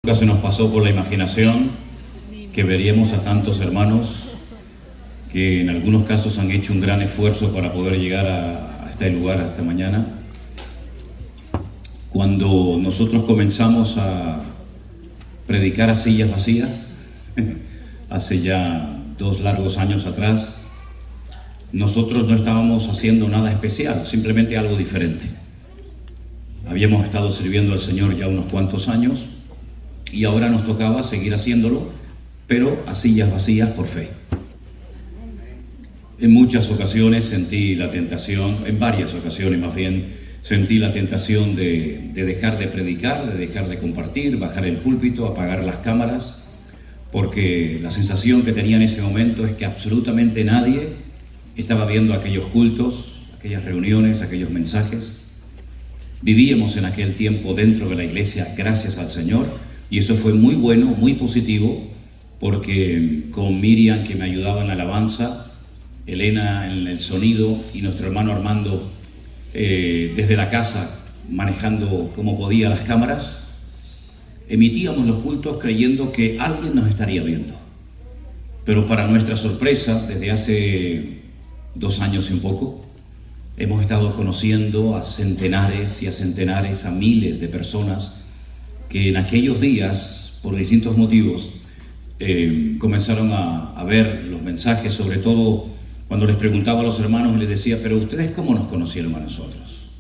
Nunca se nos pasó por la imaginación que veríamos a tantos hermanos que en algunos casos han hecho un gran esfuerzo para poder llegar a este lugar esta mañana. Cuando nosotros comenzamos a predicar a sillas vacías, hace ya 2 largos años atrás, nosotros no estábamos haciendo nada especial, simplemente algo diferente. Habíamos estado sirviendo al Señor ya unos cuantos años y ahora nos tocaba seguir haciéndolo, pero a sillas vacías por fe. En muchas ocasiones sentí la tentación, en varias ocasiones más bien, sentí la tentación de dejar de predicar, de dejar de compartir, bajar el púlpito, apagar las cámaras, porque la sensación que tenía en ese momento es que absolutamente nadie estaba viendo aquellos cultos, aquellas reuniones, aquellos mensajes. Vivíamos en aquel tiempo dentro de la iglesia, gracias al Señor, y eso fue muy bueno, muy positivo, porque con Miriam, que me ayudaba en la alabanza, Elena en el sonido y nuestro hermano Armando desde la casa manejando como podía las cámaras, emitíamos los cultos creyendo que alguien nos estaría viendo. Pero para nuestra sorpresa, desde hace 2 años y un poco, hemos estado conociendo a centenares y a centenares, a miles de personas que en aquellos días, por distintos motivos, comenzaron a ver los mensajes, sobre todo cuando les preguntaba a los hermanos y les decía, pero ¿ustedes cómo nos conocieron a nosotros?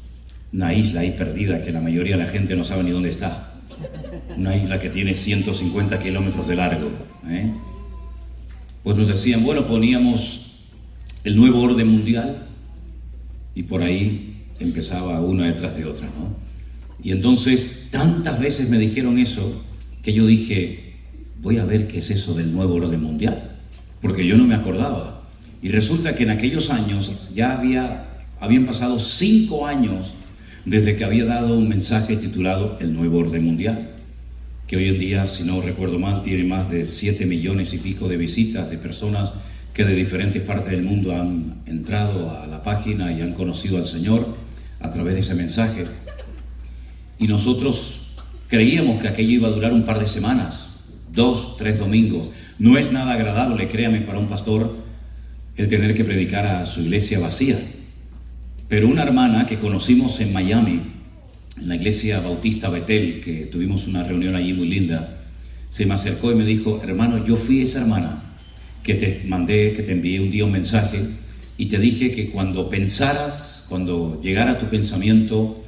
Una isla ahí perdida que la mayoría de la gente no sabe ni dónde está. Una isla que tiene 150 kilómetros de largo. Pues nos decían, bueno, poníamos el nuevo orden mundial y por ahí empezaba una detrás de otra, ¿no? Y entonces tantas veces me dijeron eso que yo dije, voy a ver qué es eso del nuevo orden mundial, porque yo no me acordaba. Y resulta que en aquellos años ya habían pasado 5 años desde que había dado un mensaje titulado El Nuevo Orden Mundial, que hoy en día, si no recuerdo mal, tiene más de 7 millones y pico de visitas de personas que de diferentes partes del mundo han entrado a la página y han conocido al Señor a través de ese mensaje. Y nosotros creíamos que aquello iba a durar un par de semanas, 2, 3 domingos. No es nada agradable, créame, para un pastor el tener que predicar a su iglesia vacía. Pero una hermana que conocimos en Miami, en la iglesia bautista Betel, que tuvimos una reunión allí muy linda, se me acercó y me dijo, hermano, yo fui esa hermana que te mandé, que te envié un día un mensaje y te dije que cuando pensaras, cuando llegara a tu pensamiento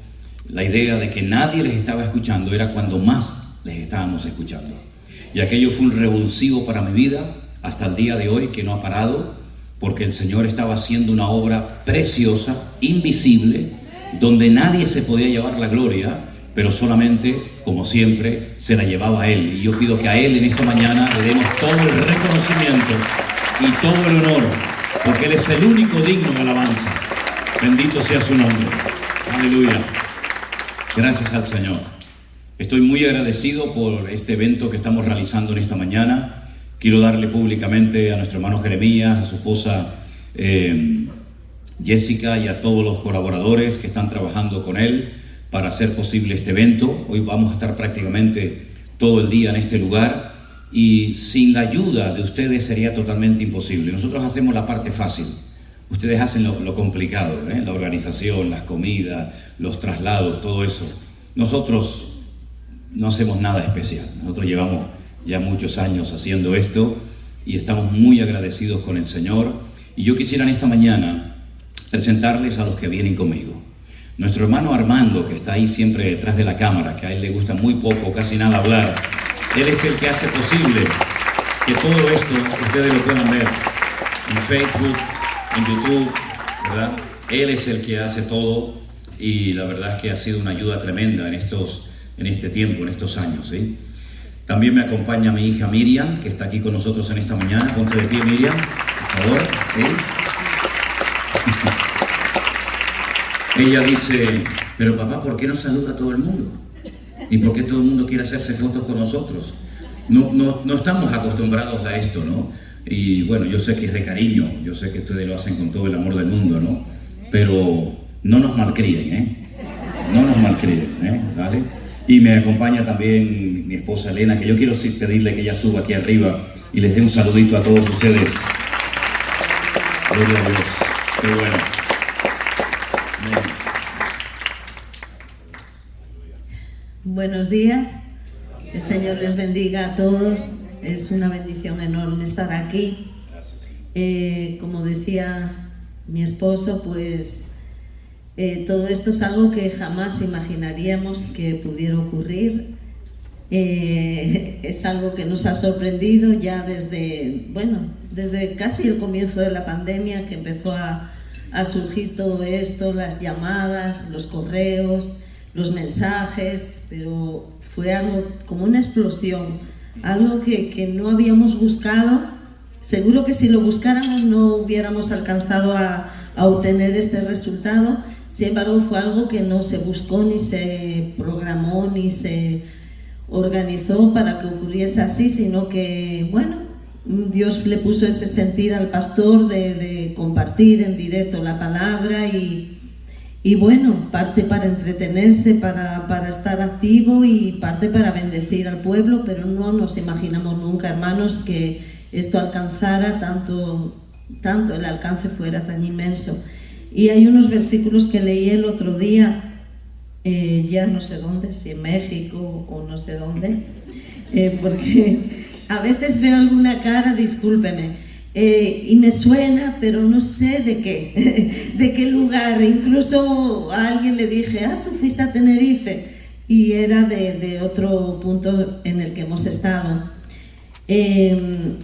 la idea de que nadie les estaba escuchando, era cuando más les estábamos escuchando. Y aquello fue un revulsivo para mi vida hasta el día de hoy, que no ha parado, porque el Señor estaba haciendo una obra preciosa, invisible, donde nadie se podía llevar la gloria, pero solamente, como siempre, se la llevaba a Él. Y yo pido que a Él en esta mañana le demos todo el reconocimiento y todo el honor, porque Él es el único digno de alabanza. Bendito sea su nombre. Aleluya. Gracias al Señor. Estoy muy agradecido por este evento que estamos realizando en esta mañana. Quiero darle públicamente a nuestro hermano Jeremías, a su esposa Jessica y a todos los colaboradores que están trabajando con él para hacer posible este evento. Hoy vamos a estar prácticamente todo el día en este lugar y sin la ayuda de ustedes sería totalmente imposible. Nosotros hacemos la parte fácil. Ustedes hacen lo complicado, la organización, las comidas, los traslados, todo eso. Nosotros no hacemos nada especial. Nosotros llevamos ya muchos años haciendo esto y estamos muy agradecidos con el Señor. Y yo quisiera en esta mañana presentarles a los que vienen conmigo. Nuestro hermano Armando, que está ahí siempre detrás de la cámara, que a él le gusta muy poco, casi nada hablar. Él es el que hace posible que todo esto ustedes lo puedan ver en Facebook, en YouTube, ¿verdad? Él es el que hace todo y la verdad es que ha sido una ayuda tremenda en este tiempo, en estos años, ¿sí? También me acompaña mi hija Miriam, que está aquí con nosotros en esta mañana. Ponte de pie, Miriam, por favor, ¿sí? Ella dice, pero papá, ¿por qué no saluda a todo el mundo? ¿Y por qué todo el mundo quiere hacerse fotos con nosotros? No estamos acostumbrados a esto, ¿no? Y bueno, yo sé que es de cariño, yo sé que ustedes lo hacen con todo el amor del mundo, ¿no? Pero no nos malcríen, No nos malcríen, ¿vale? Y me acompaña también mi esposa Elena, que yo quiero pedirle que ella suba aquí arriba y les dé un saludito a todos ustedes. Gloria a Dios. Qué bueno. Amén. Buenos días. El Señor les bendiga a todos. Es una bendición enorme estar aquí. Como decía mi esposo, pues todo esto es algo que jamás imaginaríamos que pudiera ocurrir. Es algo que nos ha sorprendido ya desde casi el comienzo de la pandemia, que empezó a surgir todo esto, las llamadas, los correos, los mensajes, pero fue algo como una explosión, algo que no habíamos buscado. Seguro que si lo buscáramos no hubiéramos alcanzado a obtener este resultado. Sin embargo, fue algo que no se buscó, ni se programó, ni se organizó para que ocurriese así, sino que, bueno, Dios le puso ese sentir al pastor de compartir en directo la palabra y bueno, parte para entretenerse, para estar activo y parte para bendecir al pueblo, pero no nos imaginamos nunca, hermanos, que esto alcanzara tanto, el alcance fuera tan inmenso. Y hay unos versículos que leí el otro día, ya no sé dónde, si en México o no sé dónde, porque a veces veo alguna cara, discúlpeme, y me suena, pero no sé de qué, de qué lugar. Incluso a alguien le dije, tú fuiste a Tenerife, y era de otro punto en el que hemos estado.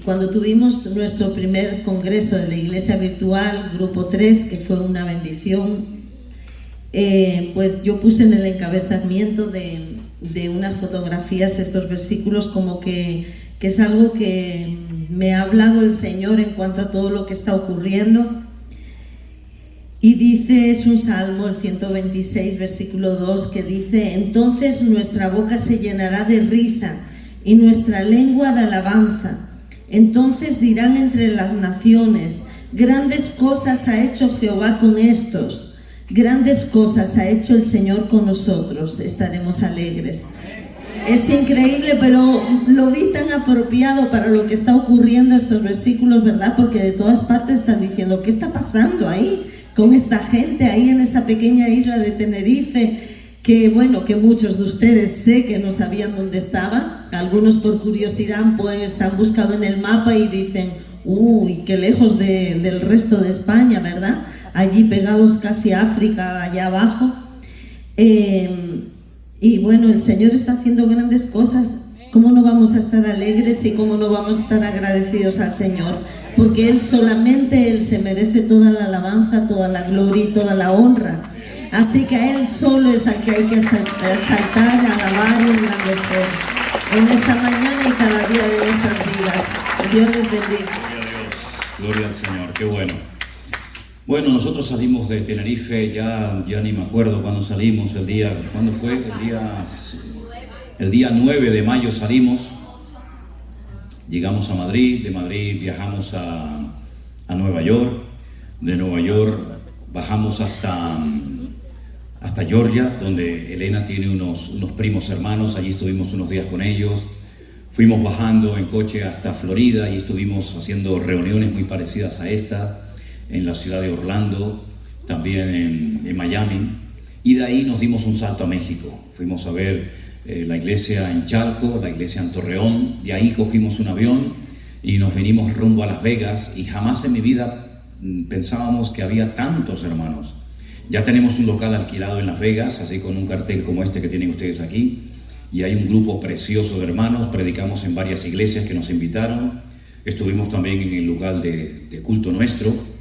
Cuando tuvimos nuestro primer congreso de la iglesia virtual, grupo 3, que fue una bendición, pues yo puse en el encabezamiento de unas fotografías estos versículos, como que es algo que me ha hablado el Señor en cuanto a todo lo que está ocurriendo. Y dice, es un salmo, el 126, versículo 2, que dice: entonces nuestra boca se llenará de risa y nuestra lengua de alabanza. Entonces dirán entre las naciones: grandes cosas ha hecho Jehová con estos, grandes cosas ha hecho el Señor con nosotros, estaremos alegres. Es increíble, pero lo vi tan apropiado para lo que está ocurriendo estos versículos, ¿verdad? Porque de todas partes están diciendo, ¿qué está pasando ahí con esta gente ahí en esa pequeña isla de Tenerife? Que bueno, que muchos de ustedes sé que no sabían dónde estaba. Algunos por curiosidad pues han buscado en el mapa y dicen, uy, qué lejos del resto de España, ¿verdad? Allí pegados casi a África, allá abajo. Y bueno, el Señor está haciendo grandes cosas. ¿Cómo no vamos a estar alegres y cómo no vamos a estar agradecidos al Señor? Porque solamente Él se merece toda la alabanza, toda la gloria y toda la honra. Así que a Él solo es al que hay que exaltar, alabar y engrandecer en esta mañana y cada día de nuestras vidas. Dios les bendiga. Gloria a Dios, gloria al Señor, qué bueno. Bueno, nosotros salimos de Tenerife, ya ni me acuerdo cuándo salimos, ¿cuándo fue? El día 9 de mayo salimos, llegamos a Madrid, de Madrid viajamos a Nueva York, de Nueva York bajamos hasta Georgia, donde Elena tiene unos primos hermanos. Allí estuvimos unos días con ellos. Fuimos bajando en coche hasta Florida y estuvimos haciendo reuniones muy parecidas a esta, en la ciudad de Orlando, también en Miami. Y de ahí nos dimos un salto a México. Fuimos a ver la iglesia en Chalco, la iglesia en Torreón. De ahí cogimos un avión y nos vinimos rumbo a Las Vegas. Y jamás en mi vida pensábamos que había tantos hermanos. Ya tenemos un local alquilado en Las Vegas, así con un cartel como este que tienen ustedes aquí, y hay un grupo precioso de hermanos. Predicamos en varias iglesias que nos invitaron, estuvimos también en el lugar de culto nuestro,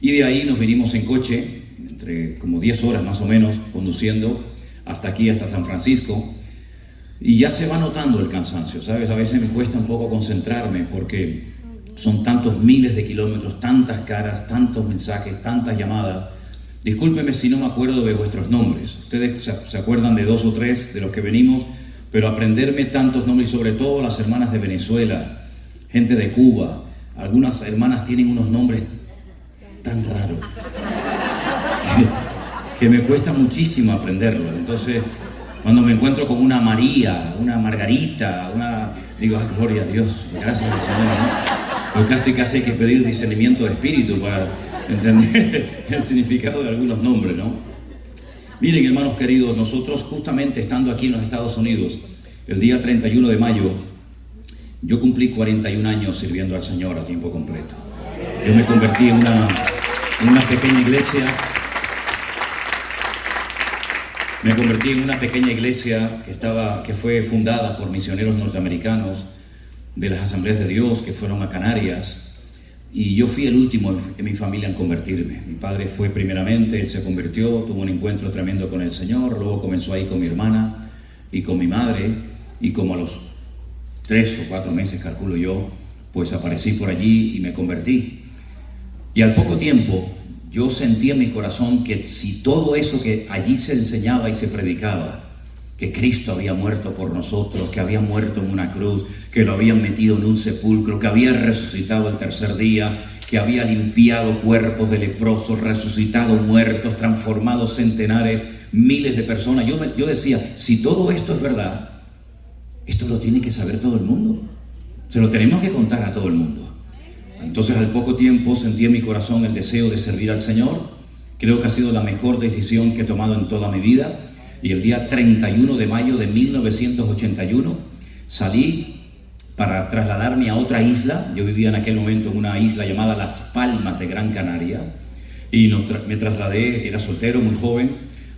y de ahí nos vinimos en coche, entre como 10 horas más o menos, conduciendo hasta aquí, hasta San Francisco, y ya se va notando el cansancio, ¿sabes? A veces me cuesta un poco concentrarme porque son tantos miles de kilómetros, tantas caras, tantos mensajes, tantas llamadas. Discúlpeme si no me acuerdo de vuestros nombres. Ustedes se acuerdan de 2 o 3 de los que venimos, pero aprenderme tantos nombres, y sobre todo las hermanas de Venezuela, gente de Cuba. Algunas hermanas tienen unos nombres tan raros que me cuesta muchísimo aprenderlos. Entonces, Cuando me encuentro con una María, una Margarita, digo, gloria a Dios, gracias al Señor, ¿no? Pero casi hay que pedir discernimiento de espíritu para entender el significado de algunos nombres, ¿no? Miren, hermanos queridos, nosotros justamente estando aquí en los Estados Unidos, el día 31 de mayo, yo cumplí 41 años sirviendo al Señor a tiempo completo. Yo me convertí en una pequeña iglesia. Me convertí en una pequeña iglesia que fue fundada por misioneros norteamericanos de las Asambleas de Dios que fueron a Canarias, y yo fui el último en mi familia en convertirme. Mi padre fue primeramente, él se convirtió, tuvo un encuentro tremendo con el Señor, luego comenzó ahí con mi hermana y con mi madre, y como a los 3 o 4 meses, calculo yo, pues aparecí por allí y me convertí. Y al poco tiempo yo sentí en mi corazón que si todo eso que allí se enseñaba y se predicaba, que Cristo había muerto por nosotros, que había muerto en una cruz, que lo habían metido en un sepulcro, que había resucitado el tercer día, que había limpiado cuerpos de leprosos, resucitado muertos, transformado centenares, miles de personas, yo decía, si todo esto es verdad, esto lo tiene que saber todo el mundo, se lo tenemos que contar a todo el mundo. Entonces al poco tiempo sentí en mi corazón el deseo de servir al Señor. Creo que ha sido la mejor decisión que he tomado en toda mi vida. Y el día 31 de mayo de 1981 salí para trasladarme a otra isla. Yo vivía en aquel momento en una isla llamada Las Palmas de Gran Canaria. Y me trasladé, era soltero, muy joven,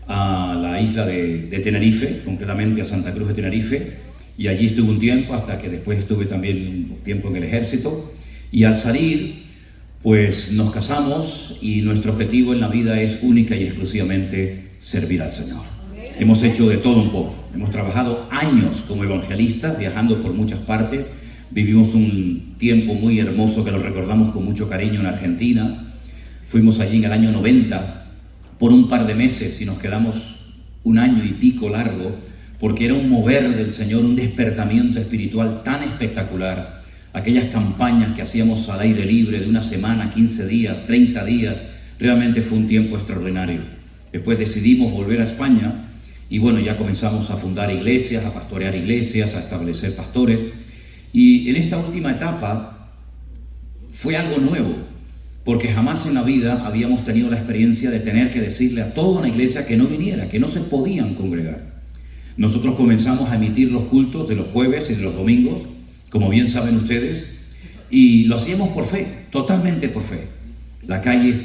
a la isla de Tenerife, concretamente a Santa Cruz de Tenerife. Y allí estuve un tiempo, hasta que después estuve también un tiempo en el ejército. Y al salir, pues nos casamos, y nuestro objetivo en la vida es única y exclusivamente servir al Señor. Hemos hecho de todo un poco. Hemos trabajado años como evangelistas, viajando por muchas partes. Vivimos un tiempo muy hermoso que lo recordamos con mucho cariño en Argentina. Fuimos allí en el año 90 por un par de meses y nos quedamos un año y pico largo, porque era un mover del Señor, un despertamiento espiritual tan espectacular. Aquellas campañas que hacíamos al aire libre de una semana, 15 días, 30 días, realmente fue un tiempo extraordinario. Después decidimos volver a España y bueno, ya comenzamos a fundar iglesias, a pastorear iglesias, a establecer pastores. Y en esta última etapa fue algo nuevo, porque jamás en la vida habíamos tenido la experiencia de tener que decirle a toda una iglesia que no viniera, que no se podían congregar. Nosotros comenzamos a emitir los cultos de los jueves y de los domingos, como bien saben ustedes, y lo hacíamos por fe, totalmente por fe. Las calles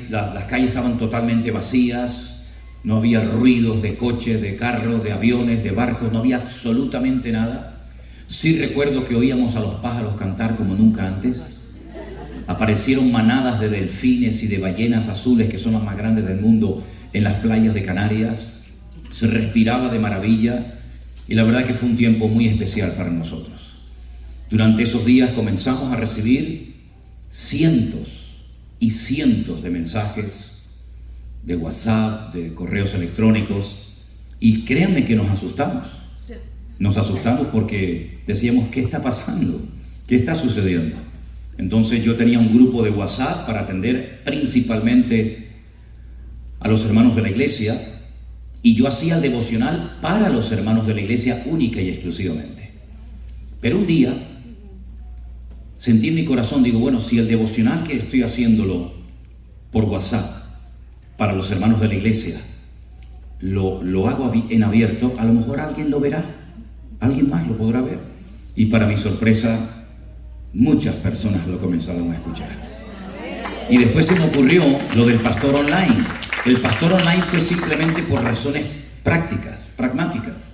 estaban totalmente vacías, no había ruidos de coches, de carros, de aviones, de barcos, no había absolutamente nada. Sí recuerdo que oíamos a los pájaros cantar como nunca antes. Aparecieron manadas de delfines y de ballenas azules, que son las más grandes del mundo, en las playas de Canarias. Se respiraba de maravilla y la verdad que fue un tiempo muy especial para nosotros. Durante esos días comenzamos a recibir cientos y cientos de mensajes de WhatsApp, de correos electrónicos, y créanme que nos asustamos. Nos asustamos porque decíamos, ¿qué está pasando? ¿Qué está sucediendo? Entonces yo tenía un grupo de WhatsApp para atender principalmente a los hermanos de la iglesia, y yo hacía el devocional para los hermanos de la iglesia única y exclusivamente. Pero un día sentí en mi corazón, digo, bueno, si el devocional que estoy haciéndolo por WhatsApp para los hermanos de la iglesia lo hago en abierto, a lo mejor alguien lo verá, alguien más lo podrá ver. Y para mi sorpresa, muchas personas lo comenzaron a escuchar. Y después se me ocurrió lo del pastor online. El pastor online fue simplemente por razones prácticas, pragmáticas.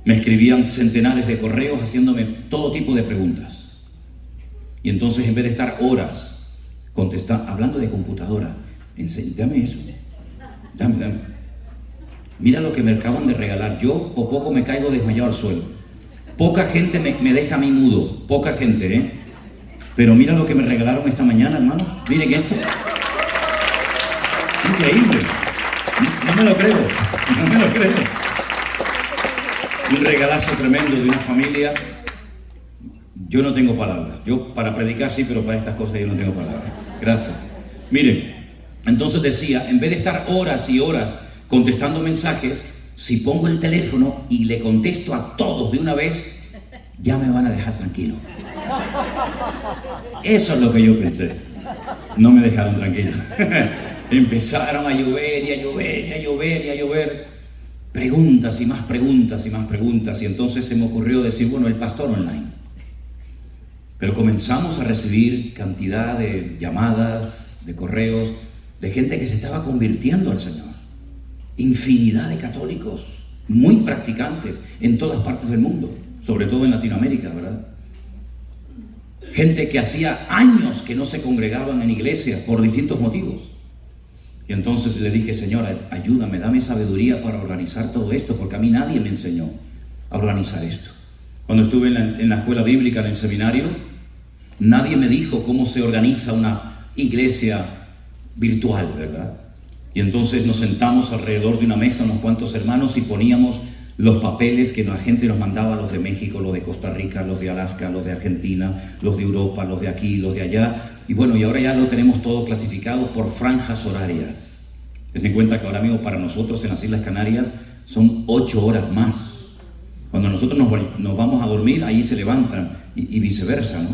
Me escribían centenares de correos haciéndome todo tipo de preguntas. Y entonces, en vez de estar horas hablando de computadora, dame eso, dame. Mira lo que me acaban de regalar. Yo por poco me caigo desmayado al suelo. Poca gente me deja a mí mudo, poca gente, Pero mira lo que me regalaron esta mañana, hermanos. Miren esto. Increíble. No me lo creo. Un regalazo tremendo de una familia. Yo no tengo palabras. Yo para predicar sí, pero para estas cosas yo no tengo palabras. Gracias. Miren, entonces decía, en vez de estar horas y horas contestando mensajes, si pongo el teléfono y le contesto a todos de una vez, ya me van a dejar tranquilo. Eso es lo que yo pensé. No me dejaron tranquilo. Empezaron a llover y a llover y a llover y a llover. Preguntas y más preguntas y más preguntas. Y entonces se me ocurrió decir, bueno, el pastor online. Pero comenzamos a recibir cantidad de llamadas, de correos, de gente que se estaba convirtiendo al Señor. Infinidad de católicos, muy practicantes en todas partes del mundo, sobre todo en Latinoamérica, ¿verdad? Gente que hacía años que no se congregaban en iglesia por distintos motivos. Y entonces le dije, Señora, ayúdame, dame sabiduría para organizar todo esto, porque a mí nadie me enseñó a organizar esto. Cuando estuve en la escuela bíblica, en el seminario, nadie me dijo cómo se organiza una iglesia virtual, ¿verdad? Y entonces nos sentamos alrededor de una mesa, unos cuantos hermanos, y poníamos los papeles que la gente nos mandaba, los de México, los de Costa Rica, los de Alaska, los de Argentina, los de Europa, los de aquí, los de allá. Y bueno, y ahora ya lo tenemos todo clasificado por franjas horarias. Ten en cuenta que ahora mismo para nosotros en las Islas Canarias son 8 horas más. Cuando nosotros nos vamos a dormir, ahí se levantan y viceversa, ¿no?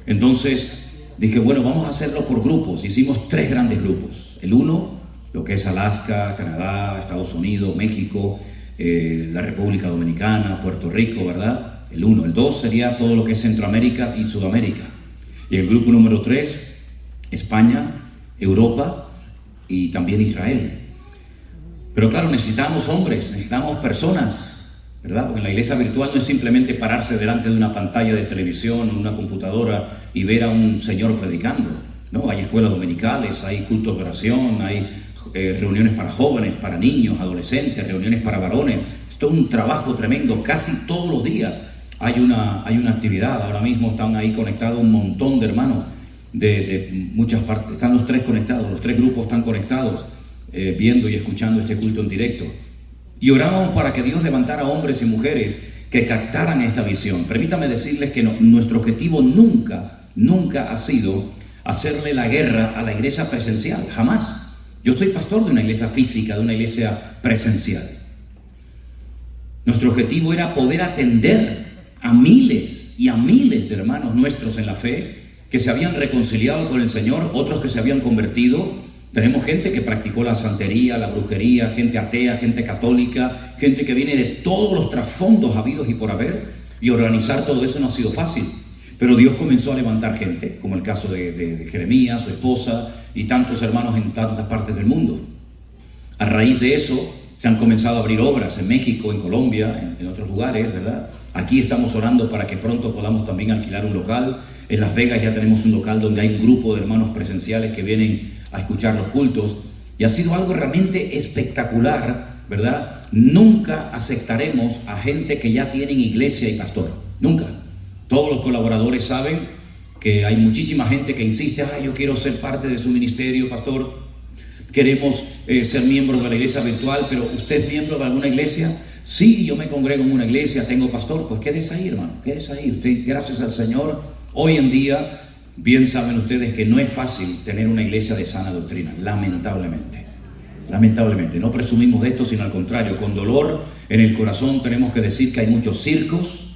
Entonces dije, bueno, vamos a hacerlo por grupos. Hicimos 3 grandes grupos. El 1, lo que es Alaska, Canadá, Estados Unidos, México, la República Dominicana, Puerto Rico, ¿verdad? El 1. El 2 sería todo lo que es Centroamérica y Sudamérica. Y el grupo número 3, España, Europa y también Israel. Pero claro, necesitamos hombres, necesitamos personas, ¿verdad? Porque en la iglesia virtual no es simplemente pararse delante de una pantalla de televisión o una computadora y ver a un señor predicando, ¿no? Hay escuelas dominicales, hay cultos de oración, hay reuniones para jóvenes, para niños, adolescentes, reuniones para varones. Esto es un trabajo tremendo, casi todos los días hay una actividad. Ahora mismo están ahí conectados un montón de hermanos de muchas partes, están los 3 conectados, los 3 grupos están conectados, viendo y escuchando este culto en directo. Y orábamos para que Dios levantara hombres y mujeres que captaran esta visión. Permítame decirles que nuestro objetivo nunca ha sido hacerle la guerra a la iglesia presencial, jamás. Yo soy pastor de una iglesia física, de una iglesia presencial. Nuestro objetivo era poder atender a miles y a miles de hermanos nuestros en la fe que se habían reconciliado con el Señor, otros que se habían convertido. Tenemos gente que practicó la santería, la brujería, gente atea, gente católica, gente que viene de todos los trasfondos habidos y por haber, y organizar todo eso no ha sido fácil. Pero Dios comenzó a levantar gente, como el caso de Jeremías, su esposa, y tantos hermanos en tantas partes del mundo. A raíz de eso, se han comenzado a abrir obras en México, en Colombia, en otros lugares, ¿verdad? Aquí estamos orando para que pronto podamos también alquilar un local. En Las Vegas ya tenemos un local donde hay un grupo de hermanos presenciales que vienen a escuchar los cultos. Y ha sido algo realmente espectacular, ¿verdad? Nunca aceptaremos a gente que ya tienen iglesia y pastor. Nunca. Todos los colaboradores saben que hay muchísima gente que insiste, yo quiero ser parte de su ministerio, pastor. Queremos ser miembros de la iglesia virtual, pero ¿usted es miembro de alguna iglesia? Sí, yo me congrego en una iglesia, tengo pastor. Pues quédese ahí, hermano, quédese ahí. Usted, gracias al Señor, hoy en día, bien saben ustedes que no es fácil tener una iglesia de sana doctrina, lamentablemente. Lamentablemente, no presumimos de esto, sino al contrario, con dolor en el corazón tenemos que decir que hay muchos circos.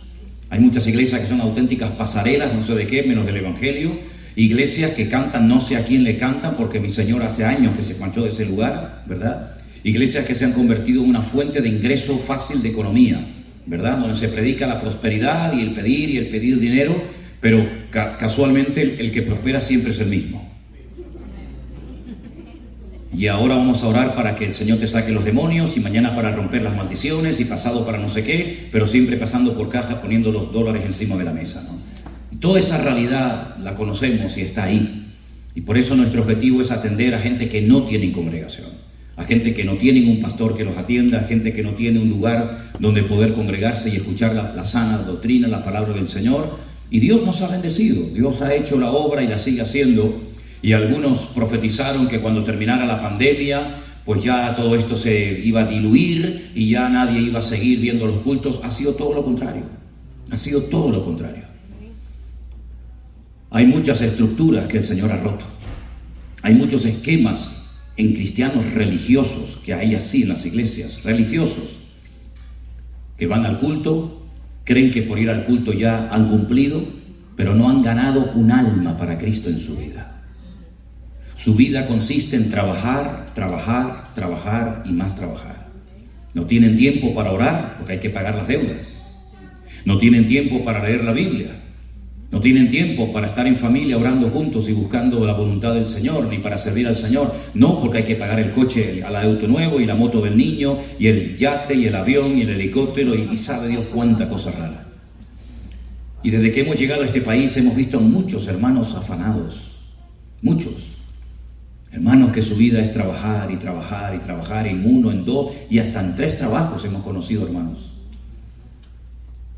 Hay muchas iglesias que son auténticas pasarelas, no sé de qué, menos del evangelio. Iglesias que cantan, no sé a quién le cantan, porque mi Señor hace años que se marchó de ese lugar, ¿verdad? Iglesias que se han convertido en una fuente de ingreso fácil de economía, ¿verdad? Donde se predica la prosperidad y el pedir dinero, pero casualmente el que prospera siempre es el mismo. Y ahora vamos a orar para que el Señor te saque los demonios, y mañana para romper las maldiciones, y pasado para no sé qué, pero siempre pasando por caja, poniendo los dólares encima de la mesa, ¿no? Y toda esa realidad la conocemos y está ahí. Y por eso nuestro objetivo es atender a gente que no tienen congregación, a gente que no tienen un pastor que los atienda, a gente que no tiene un lugar donde poder congregarse y escuchar la sana doctrina, la palabra del Señor. Y Dios nos ha bendecido, Dios ha hecho la obra y la sigue haciendo. Y algunos profetizaron que cuando terminara la pandemia, pues ya todo esto se iba a diluir y ya nadie iba a seguir viendo los cultos. Ha sido todo lo contrario. Ha sido todo lo contrario. Hay muchas estructuras que el Señor ha roto. Hay muchos esquemas en cristianos religiosos, que hay así en las iglesias, religiosos, que van al culto, creen que por ir al culto ya han cumplido, pero no han ganado un alma para Cristo en su vida. Su vida consiste en trabajar, trabajar, trabajar y más trabajar. No tienen tiempo para orar porque hay que pagar las deudas. No tienen tiempo para leer la Biblia. No tienen tiempo para estar en familia orando juntos y buscando la voluntad del Señor, ni para servir al Señor. No, porque hay que pagar el coche, al auto nuevo y la moto del niño y el yate y el avión y el helicóptero y sabe Dios cuánta cosa rara. Y desde que hemos llegado a este país hemos visto muchos hermanos afanados, muchos hermanos que su vida es trabajar y trabajar y trabajar en 1, en 2 y hasta en 3 trabajos hemos conocido, hermanos.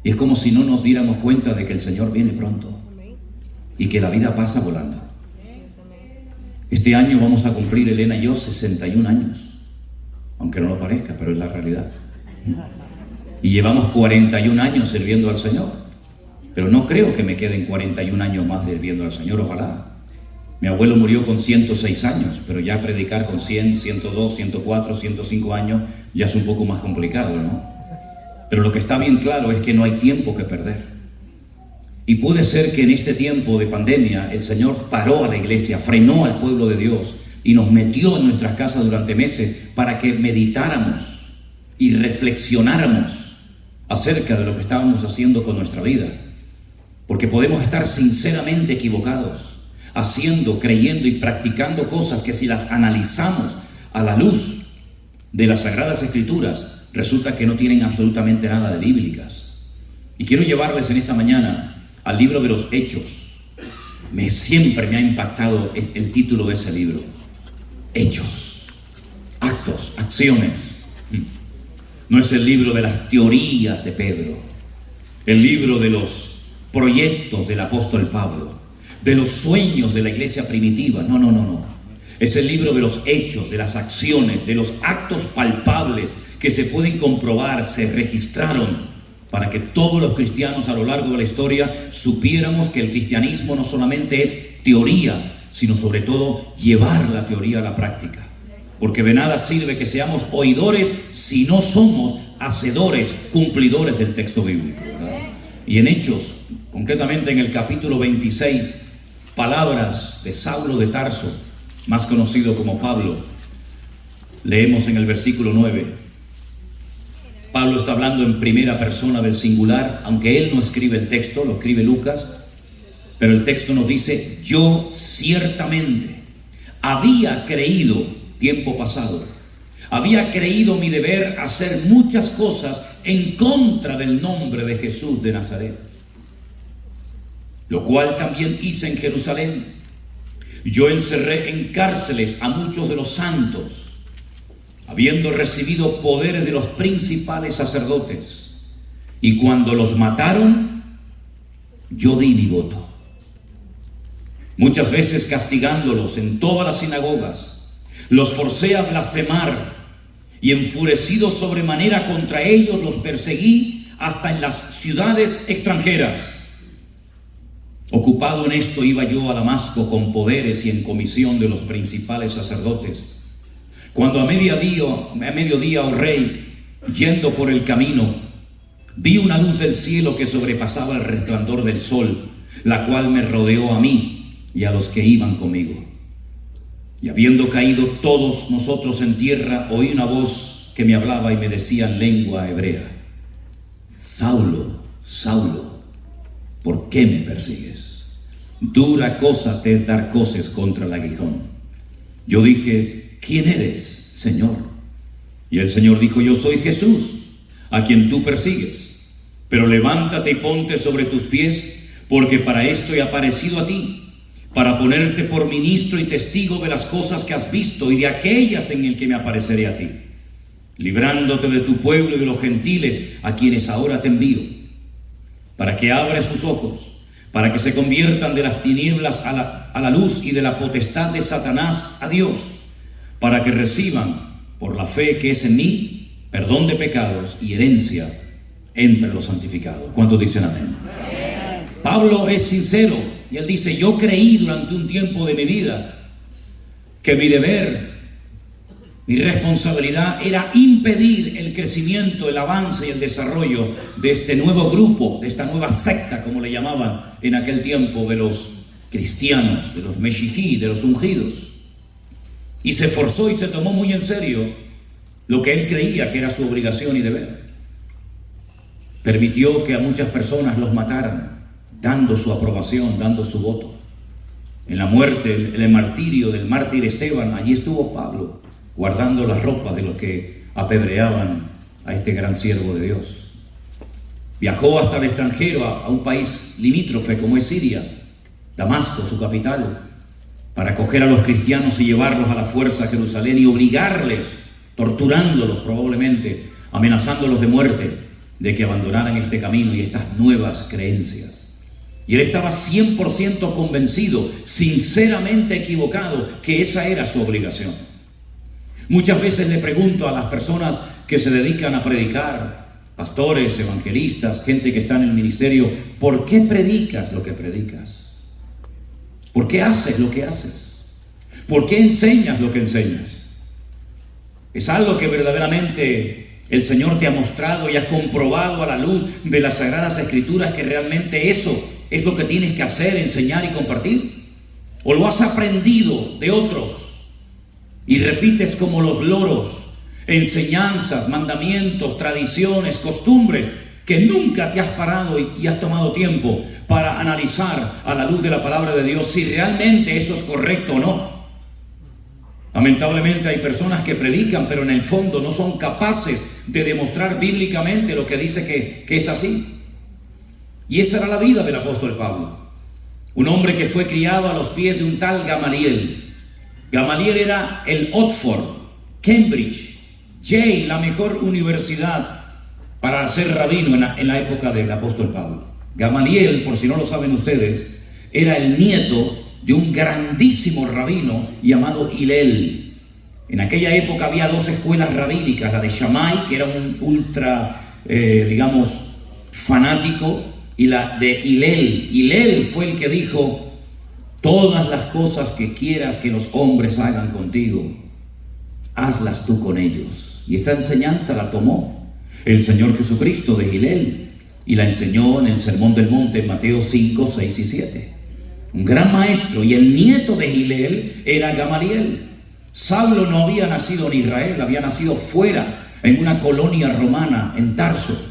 Y es como si no nos diéramos cuenta de que el Señor viene pronto y que la vida pasa volando. Este año vamos a cumplir, Elena y yo, 61 años, aunque no lo parezca, pero es la realidad. Y llevamos 41 años sirviendo al Señor, pero no creo que me queden 41 años más sirviendo al Señor, ojalá. Mi abuelo murió con 106 años, pero ya predicar con 100, 102, 104, 105 años ya es un poco más complicado, ¿no? Pero lo que está bien claro es que no hay tiempo que perder. Y puede ser que en este tiempo de pandemia el Señor paró a la iglesia, frenó al pueblo de Dios y nos metió en nuestras casas durante meses para que meditáramos y reflexionáramos acerca de lo que estábamos haciendo con nuestra vida. Porque podemos estar sinceramente equivocados, haciendo, creyendo y practicando cosas que si las analizamos a la luz de las Sagradas Escrituras, resulta que no tienen absolutamente nada de bíblicas. Y quiero llevarles en esta mañana al libro de los Hechos. Siempre me ha impactado el título de ese libro. Hechos, actos, acciones. No es el libro de las teorías de Pedro, el libro de los proyectos del apóstol Pablo, de los sueños de la iglesia primitiva. No. Es el libro de los hechos, de las acciones, de los actos palpables que se pueden comprobar, se registraron, para que todos los cristianos a lo largo de la historia supiéramos que el cristianismo no solamente es teoría, sino sobre todo llevar la teoría a la práctica. Porque de nada sirve que seamos oidores si no somos hacedores, cumplidores del texto bíblico, ¿verdad? Y en Hechos, concretamente en el capítulo 26, palabras de Saulo de Tarso, más conocido como Pablo, leemos en el versículo 9. Pablo está hablando en primera persona del singular, aunque él no escribe el texto, lo escribe Lucas, pero el texto nos dice: yo ciertamente había creído, tiempo pasado, había creído mi deber hacer muchas cosas en contra del nombre de Jesús de Nazaret, lo cual también hice en Jerusalén. Yo encerré en cárceles a muchos de los santos, habiendo recibido poderes de los principales sacerdotes, y cuando los mataron, yo di mi voto. Muchas veces castigándolos en todas las sinagogas, los forcé a blasfemar, y enfurecido sobremanera contra ellos los perseguí hasta en las ciudades extranjeras. Ocupado en esto iba yo a Damasco con poderes y en comisión de los principales sacerdotes, cuando a mediodía, oh rey, yendo por el camino, vi una luz del cielo que sobrepasaba el resplandor del sol, la cual me rodeó a mí y a los que iban conmigo. Y habiendo caído todos nosotros en tierra, oí una voz que me hablaba y me decía en lengua hebrea: Saulo, Saulo, ¿por qué me persigues? Dura cosa te es dar coces contra el aguijón. Yo dije: ¿quién eres, Señor? Y el Señor dijo: yo soy Jesús, a quien tú persigues. Pero levántate y ponte sobre tus pies, porque para esto he aparecido a ti, para ponerte por ministro y testigo de las cosas que has visto y de aquellas en el que me apareceré a ti, librándote de tu pueblo y de los gentiles a quienes ahora te envío, para que abras sus ojos, para que se conviertan de las tinieblas a la luz y de la potestad de Satanás a Dios, para que reciban por la fe que es en mí perdón de pecados y herencia entre los santificados. ¿Cuántos dicen amén? Pablo es sincero y él dice: yo creí durante un tiempo de mi vida que mi deber Mi responsabilidad era impedir el crecimiento, el avance y el desarrollo de este nuevo grupo, de esta nueva secta, como le llamaban en aquel tiempo, de los cristianos, de los meshijí, de los ungidos. Y se esforzó y se tomó muy en serio lo que él creía que era su obligación y deber. Permitió que a muchas personas los mataran, dando su aprobación, dando su voto. En la muerte, en el martirio del mártir Esteban, allí estuvo Pablo, guardando las ropas de los que apedreaban a este gran siervo de Dios. Viajó hasta el extranjero, a un país limítrofe como es Siria, Damasco, su capital, para acoger a los cristianos y llevarlos a la fuerza a Jerusalén y obligarles, torturándolos probablemente, amenazándolos de muerte, de que abandonaran este camino y estas nuevas creencias. Y él estaba 100% convencido, sinceramente equivocado, que esa era su obligación. Muchas veces le pregunto a las personas que se dedican a predicar, pastores, evangelistas, gente que está en el ministerio, ¿por qué predicas lo que predicas? ¿Por qué haces lo que haces? ¿Por qué enseñas lo que enseñas? ¿Es algo que verdaderamente el Señor te ha mostrado y has comprobado a la luz de las Sagradas Escrituras que realmente eso es lo que tienes que hacer, enseñar y compartir? ¿O lo has aprendido de otros y repites como los loros enseñanzas, mandamientos, tradiciones, costumbres que nunca te has parado y has tomado tiempo para analizar a la luz de la palabra de Dios si realmente eso es correcto o no? Lamentablemente hay personas que predican, pero en el fondo no son capaces de demostrar bíblicamente lo que dice que es así. Y esa era la vida del apóstol Pablo, un hombre que fue criado a los pies de un tal Gamaliel. Gamaliel era el Oxford, Cambridge, Yale, la mejor universidad para ser rabino en la época del apóstol Pablo. Gamaliel, por si no lo saben ustedes, era el nieto de un grandísimo rabino llamado Hillel. En aquella época había dos escuelas rabínicas, la de Shammai, que era un ultra, fanático, y la de Hillel. Hillel fue el que dijo: todas las cosas que quieras que los hombres hagan contigo, hazlas tú con ellos. Y esa enseñanza la tomó el Señor Jesucristo de Hillel y la enseñó en el Sermón del Monte en Mateo 5, 6 y 7. Un gran maestro, y el nieto de Hillel era Gamaliel. Saulo no había nacido en Israel, había nacido fuera, en una colonia romana, en Tarso.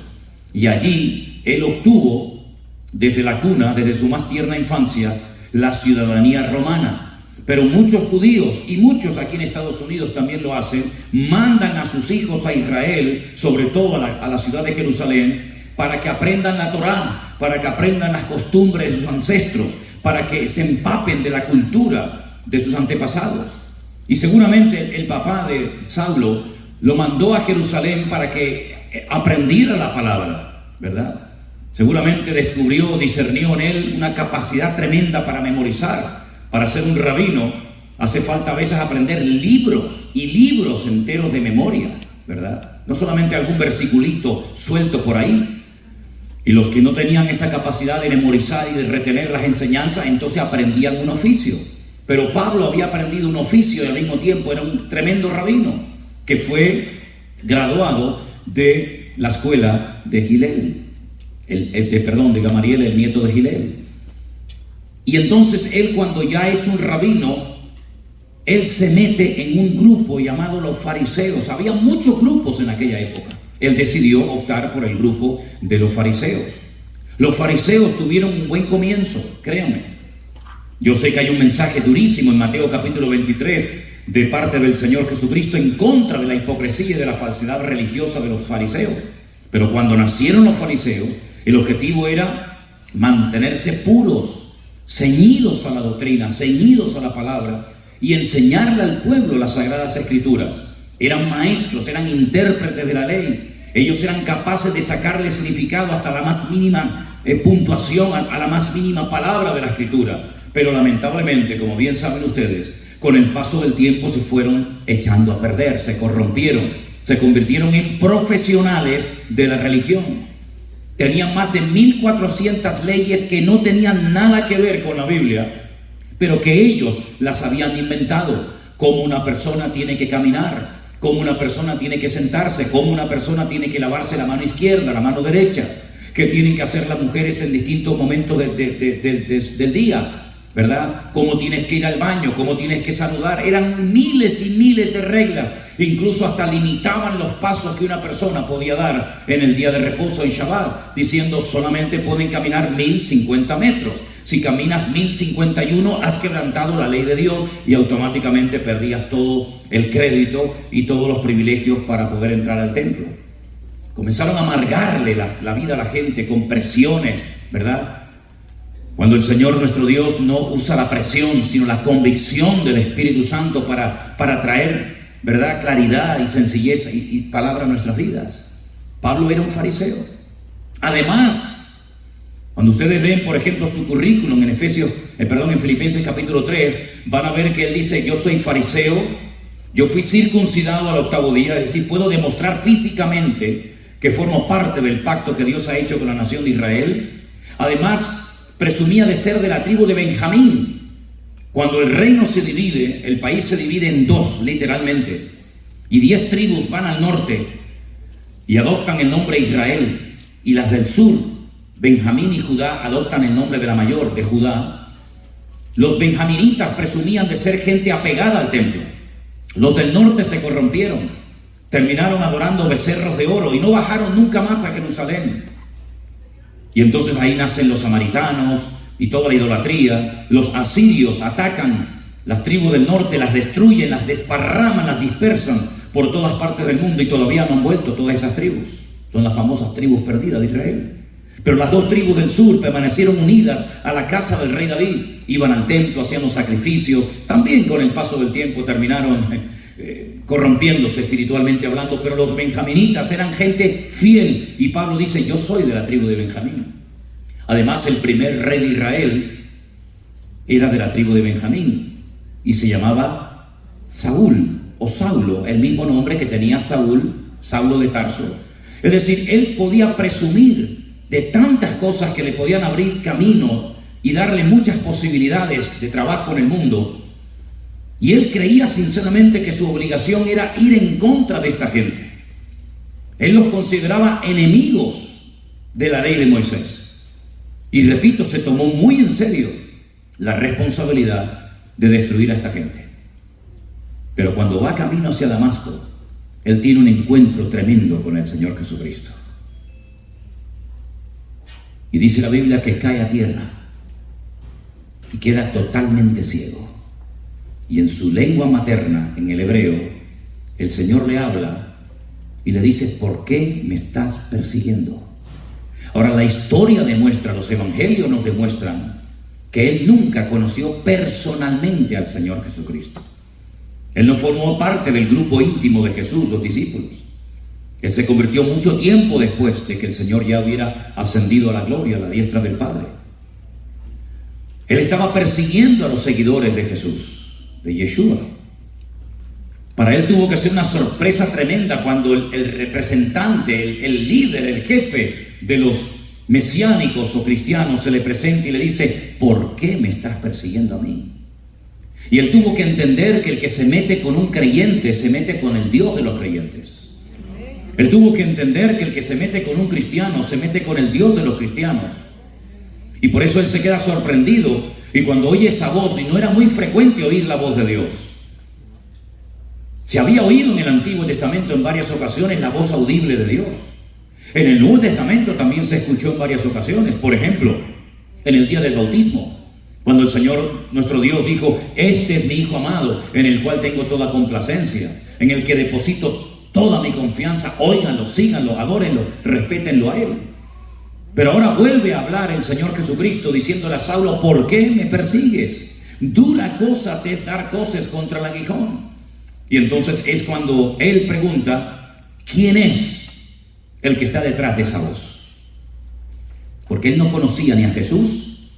Y allí él obtuvo, desde la cuna, desde su más tierna infancia, la ciudadanía romana. Pero muchos judíos, y muchos aquí en Estados Unidos también lo hacen, mandan a sus hijos a Israel, sobre todo a la ciudad de Jerusalén, para que aprendan la Torá, para que aprendan las costumbres de sus ancestros, para que se empapen de la cultura de sus antepasados. Y seguramente el papá de Saulo lo mandó a Jerusalén para que aprendiera la palabra, ¿verdad? Seguramente descubrió, discernió en él una capacidad tremenda para memorizar. Para ser un rabino hace falta a veces aprender libros y libros enteros de memoria, ¿verdad? No solamente algún versiculito suelto por ahí. Y los que no tenían esa capacidad de memorizar y de retener las enseñanzas, entonces aprendían un oficio. Pero Pablo había aprendido un oficio y al mismo tiempo era un tremendo rabino que fue graduado de la escuela de Hillel, de Gamaliel, el nieto de Hillel. Y entonces él, cuando ya es un rabino, él se mete en un grupo llamado los fariseos. Había muchos grupos en aquella época. Él decidió optar por el grupo de los fariseos. Los fariseos tuvieron un buen comienzo, créanme. Yo sé que hay un mensaje durísimo en Mateo capítulo 23 de parte del Señor Jesucristo en contra de la hipocresía y de la falsedad religiosa de los fariseos. Pero cuando nacieron los fariseos, el objetivo era mantenerse puros, ceñidos a la doctrina, ceñidos a la palabra y enseñarle al pueblo las Sagradas Escrituras. Eran maestros, eran intérpretes de la ley. Ellos eran capaces de sacarle significado hasta la más mínima puntuación, a la más mínima palabra de la Escritura. Pero lamentablemente, como bien saben ustedes, con el paso del tiempo se fueron echando a perder, se corrompieron, se convirtieron en profesionales de la religión. Tenían más de 1400 leyes que no tenían nada que ver con la Biblia, pero que ellos las habían inventado. Cómo una persona tiene que caminar, cómo una persona tiene que sentarse, cómo una persona tiene que lavarse la mano izquierda, la mano derecha, qué tienen que hacer las mujeres en distintos momentos del día, ¿verdad? Cómo tienes que ir al baño, cómo tienes que saludar. Eran miles y miles de reglas. Incluso hasta limitaban los pasos que una persona podía dar en el día de reposo en Shabbat, diciendo solamente pueden caminar 1050 metros. Si caminas 1051, has quebrantado la ley de Dios y automáticamente perdías todo el crédito y todos los privilegios para poder entrar al templo. Comenzaron a amargarle la vida a la gente con presiones, ¿verdad? Cuando el Señor nuestro Dios no usa la presión, sino la convicción del Espíritu Santo para traer, ¿verdad?, claridad y sencillez y palabra a nuestras vidas. Pablo era un fariseo. Además, cuando ustedes leen, por ejemplo, su currículum en Filipenses capítulo 3, van a ver que él dice: yo soy fariseo, yo fui circuncidado al 8º día, es decir, puedo demostrar físicamente que formo parte del pacto que Dios ha hecho con la nación de Israel. Además, presumía de ser de la tribu de Benjamín. Cuando el reino se divide, el país se divide en dos, literalmente, y 10 tribus van al norte y adoptan el nombre Israel, y las del sur, Benjamín y Judá, adoptan el nombre de la mayor, de Judá. Los benjaminitas presumían de ser gente apegada al templo. Los del norte se corrompieron, terminaron adorando becerros de oro y no bajaron nunca más a Jerusalén. Y entonces ahí nacen los samaritanos y toda la idolatría. Los asirios atacan las tribus del norte, las destruyen, las desparraman, las dispersan por todas partes del mundo, y todavía no han vuelto todas esas tribus. Son las famosas tribus perdidas de Israel. Pero las 2 tribus del sur permanecieron unidas a la casa del rey David. Iban al templo, hacían los sacrificios. También con el paso del tiempo terminaron corrompiéndose espiritualmente hablando, pero los benjaminitas eran gente fiel, y Pablo dice: yo soy de la tribu de Benjamín. Además, el primer rey de Israel era de la tribu de Benjamín y se llamaba Saúl o Saulo, el mismo nombre que tenía Saúl, Saulo de Tarso. Es decir, él podía presumir de tantas cosas que le podían abrir camino y darle muchas posibilidades de trabajo en el mundo. Y él creía sinceramente que su obligación era ir en contra de esta gente. Él los consideraba enemigos de la ley de Moisés. Y repito, se tomó muy en serio la responsabilidad de destruir a esta gente. Pero cuando va camino hacia Damasco, él tiene un encuentro tremendo con el Señor Jesucristo. Y dice la Biblia que cae a tierra y queda totalmente ciego. Y en su lengua materna, en el hebreo, el Señor le habla y le dice: ¿por qué me estás persiguiendo? Ahora, la historia demuestra, los evangelios nos demuestran que él nunca conoció personalmente al Señor Jesucristo. Él no formó parte del grupo íntimo de Jesús, los discípulos. Él se convirtió mucho tiempo después de que el Señor ya hubiera ascendido a la gloria, a la diestra del Padre. Él estaba persiguiendo a los seguidores de Jesús, de Yeshua. Para él tuvo que ser una sorpresa tremenda cuando el representante, el líder, el jefe de los mesiánicos o cristianos se le presenta y le dice: ¿por qué me estás persiguiendo a mí? Y él tuvo que entender que el que se mete con un creyente se mete con el Dios de los creyentes. Él tuvo que entender que el que se mete con un cristiano se mete con el Dios de los cristianos. Y por eso él se queda sorprendido, y cuando oye esa voz, y no era muy frecuente oír la voz de Dios. Se había oído en el Antiguo Testamento en varias ocasiones la voz audible de Dios. En el Nuevo Testamento también se escuchó en varias ocasiones. Por ejemplo, en el día del bautismo, cuando el Señor nuestro Dios dijo: este es mi Hijo amado, en el cual tengo toda complacencia, en el que deposito toda mi confianza. Óiganlo, síganlo, adórenlo, respétenlo a él. Pero ahora vuelve a hablar el Señor Jesucristo diciéndole a Saulo: ¿por qué me persigues? Dura cosa te es dar coces contra el aguijón. Y entonces es cuando él pregunta: ¿quién es el que está detrás de esa voz? Porque él no conocía ni a Jesús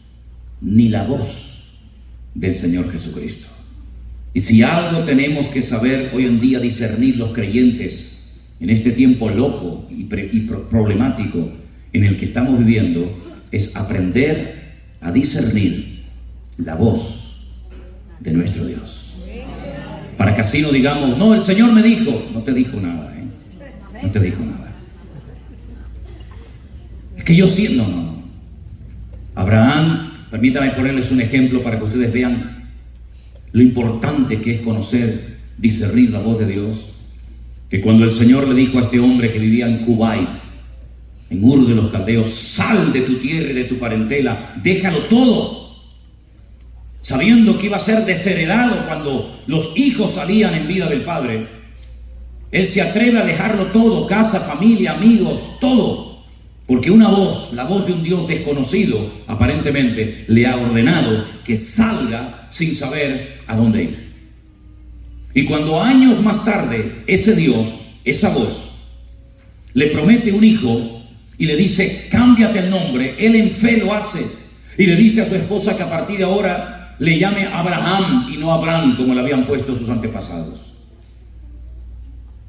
ni la voz del Señor Jesucristo. Y si algo tenemos que saber hoy en día, discernir los creyentes en este tiempo loco y problemático en el que estamos viviendo, es aprender a discernir la voz de nuestro Dios. Para que así no digamos, no, el Señor me dijo. No te dijo nada, no te dijo nada. Es que yo siento, no. Abraham, permítame ponerles un ejemplo para que ustedes vean lo importante que es conocer, discernir la voz de Dios. Que cuando el Señor le dijo a este hombre que vivía en Kuwait, en Ur de los Caldeos, sal de tu tierra y de tu parentela, déjalo todo, sabiendo que iba a ser desheredado cuando los hijos salían en vida del padre, él se atreve a dejarlo todo, casa, familia, amigos, todo, porque una voz, la voz de un Dios desconocido, aparentemente le ha ordenado que salga sin saber a dónde ir. Y cuando años más tarde ese Dios, esa voz, le promete un hijo y le dice, cámbiate el nombre, él en fe lo hace. Y le dice a su esposa que a partir de ahora le llame Abraham y no Abraham, como le habían puesto sus antepasados.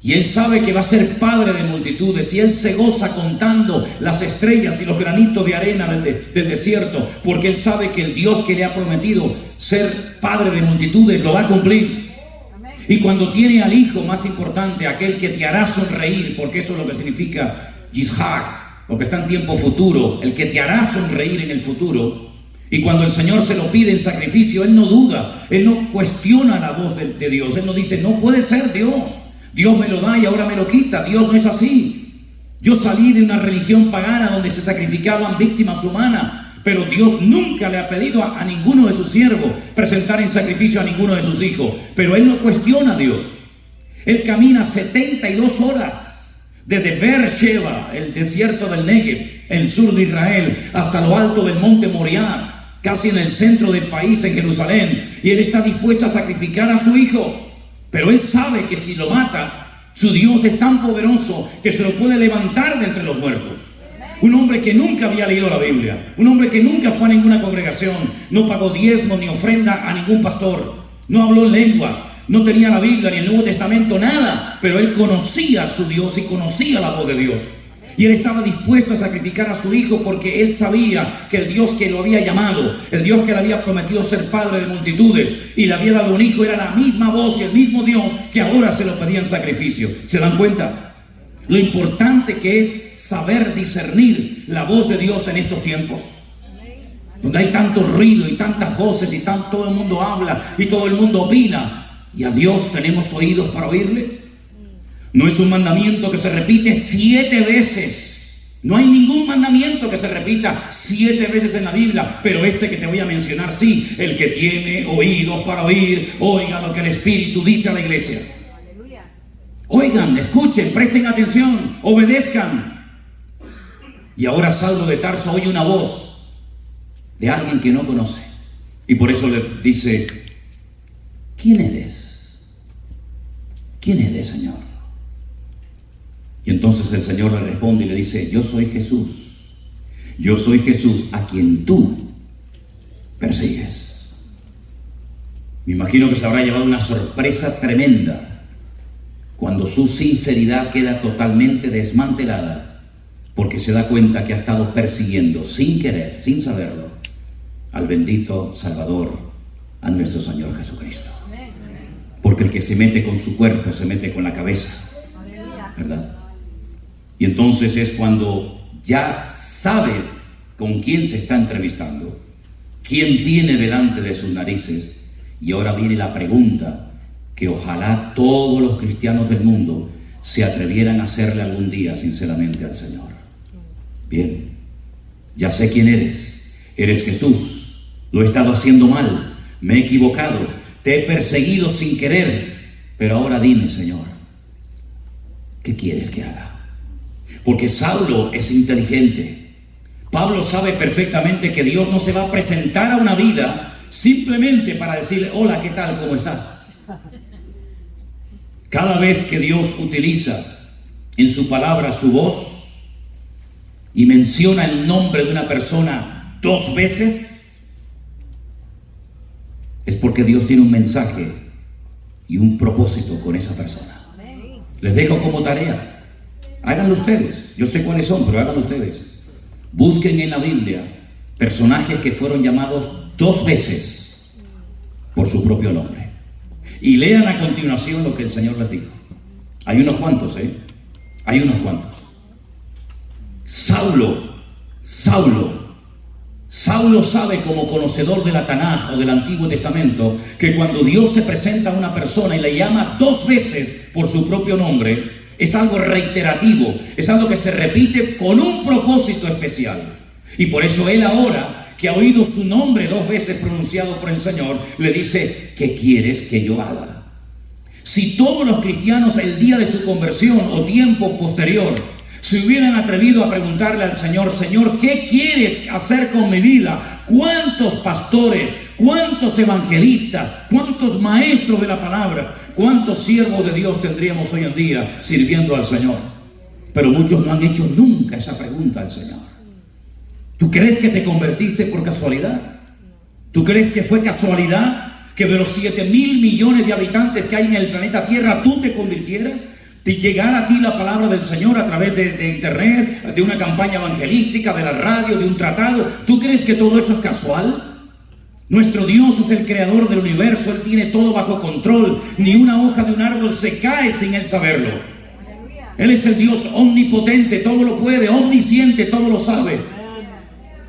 Y él sabe que va a ser padre de multitudes, y él se goza contando las estrellas y los granitos de arena del desierto, porque él sabe que el Dios que le ha prometido ser padre de multitudes lo va a cumplir. Y cuando tiene al hijo más importante, aquel que te hará sonreír, porque eso es lo que significa Yishak, lo que está en tiempo futuro, el que te hará sonreír en el futuro. Y cuando el Señor se lo pide en sacrificio, él no duda, él no cuestiona la voz de Dios, él no dice, no puede ser Dios, Dios me lo da y ahora me lo quita. Dios no es así. Yo salí de una religión pagana donde se sacrificaban víctimas humanas, pero Dios nunca le ha pedido a ninguno de sus siervos presentar en sacrificio a ninguno de sus hijos. Pero él no cuestiona a Dios. Él camina 72 horas desde Beersheba, el desierto del Negev, el sur de Israel, hasta lo alto del monte Moriah, casi en el centro del país, en Jerusalén. Y él está dispuesto a sacrificar a su hijo. Pero él sabe que si lo mata, su Dios es tan poderoso que se lo puede levantar de entre los muertos. Un hombre que nunca había leído la Biblia, un hombre que nunca fue a ninguna congregación, no pagó diezmo ni ofrenda a ningún pastor, no habló en lenguas, no tenía la Biblia ni el Nuevo Testamento, nada, pero él conocía a su Dios y conocía la voz de Dios. Y él estaba dispuesto a sacrificar a su hijo porque él sabía que el Dios que lo había llamado, el Dios que le había prometido ser padre de multitudes y le había dado un hijo, era la misma voz y el mismo Dios que ahora se lo pedía en sacrificio. ¿Se dan cuenta? Lo importante que es saber discernir la voz de Dios en estos tiempos, donde hay tanto ruido y tantas voces y todo el mundo habla y todo el mundo opina, y a Dios tenemos oídos para oírle. No es un mandamiento que se repite 7 veces. No hay ningún mandamiento que se repita 7 veces en la Biblia, pero este que te voy a mencionar sí. El que tiene oídos para oír, oiga lo que el Espíritu dice a la iglesia. Oigan, escuchen, presten atención, obedezcan. Y ahora Saulo de Tarso oye una voz de alguien que no conoce. Y por eso le dice, ¿quién eres? ¿Quién eres, Señor? Y entonces el Señor le responde y le dice, yo soy Jesús. Yo soy Jesús a quien tú persigues. Me imagino que se habrá llevado una sorpresa tremenda cuando su sinceridad queda totalmente desmantelada, porque se da cuenta que ha estado persiguiendo sin querer, sin saberlo, al bendito Salvador, a nuestro Señor Jesucristo. Porque el que se mete con su cuerpo se mete con la cabeza, ¿verdad? Y entonces es cuando ya sabe con quién se está entrevistando, quién tiene delante de sus narices. Y ahora viene la pregunta que ojalá todos los cristianos del mundo se atrevieran a hacerle algún día sinceramente al Señor. Bien, ya sé quién eres. Eres Jesús. Lo he estado haciendo mal, me he equivocado, te he perseguido sin querer, pero ahora dime, Señor, ¿qué quieres que haga? Porque Saulo es inteligente. Pablo sabe perfectamente que Dios no se va a presentar a una vida simplemente para decirle, hola, ¿qué tal? ¿Cómo estás? Cada vez que Dios utiliza en su palabra su voz y menciona el nombre de una persona 2 veces, es porque Dios tiene un mensaje y un propósito con esa persona. Les dejo como tarea. Háganlo ustedes, yo sé cuáles son, pero háganlo ustedes. Busquen en la Biblia personajes que fueron llamados 2 veces por su propio nombre. Y lean a continuación lo que el Señor les dijo. Hay unos cuantos, hay unos cuantos. Saulo sabe, como conocedor de la Tanaj o del Antiguo Testamento, que cuando Dios se presenta a una persona y le llama 2 veces por su propio nombre, es algo reiterativo, es algo que se repite con un propósito especial. Y por eso él, ahora que ha oído su nombre 2 veces pronunciado por el Señor, le dice: ¿qué quieres que yo haga? Si todos los cristianos el día de su conversión o tiempo posterior se hubieran atrevido a preguntarle al Señor: Señor, ¿qué quieres hacer con mi vida? ¿Cuántos pastores, cuántos evangelistas, cuántos maestros de la palabra, cuántos siervos de Dios tendríamos hoy en día sirviendo al Señor? Pero muchos no han hecho nunca esa pregunta al Señor. ¿Tú crees que te convertiste por casualidad? ¿Tú crees que fue casualidad que de los 7.000 millones de habitantes que hay en el planeta Tierra tú te convirtieras? De llegar a ti la palabra del Señor a través de internet, de una campaña evangelística, de la radio, de un tratado. ¿Tú crees que todo eso es casual? Nuestro Dios es el creador del universo. Él tiene todo bajo control. Ni una hoja de un árbol se cae sin Él saberlo. Él es el Dios omnipotente, todo lo puede, omnisciente, todo lo sabe.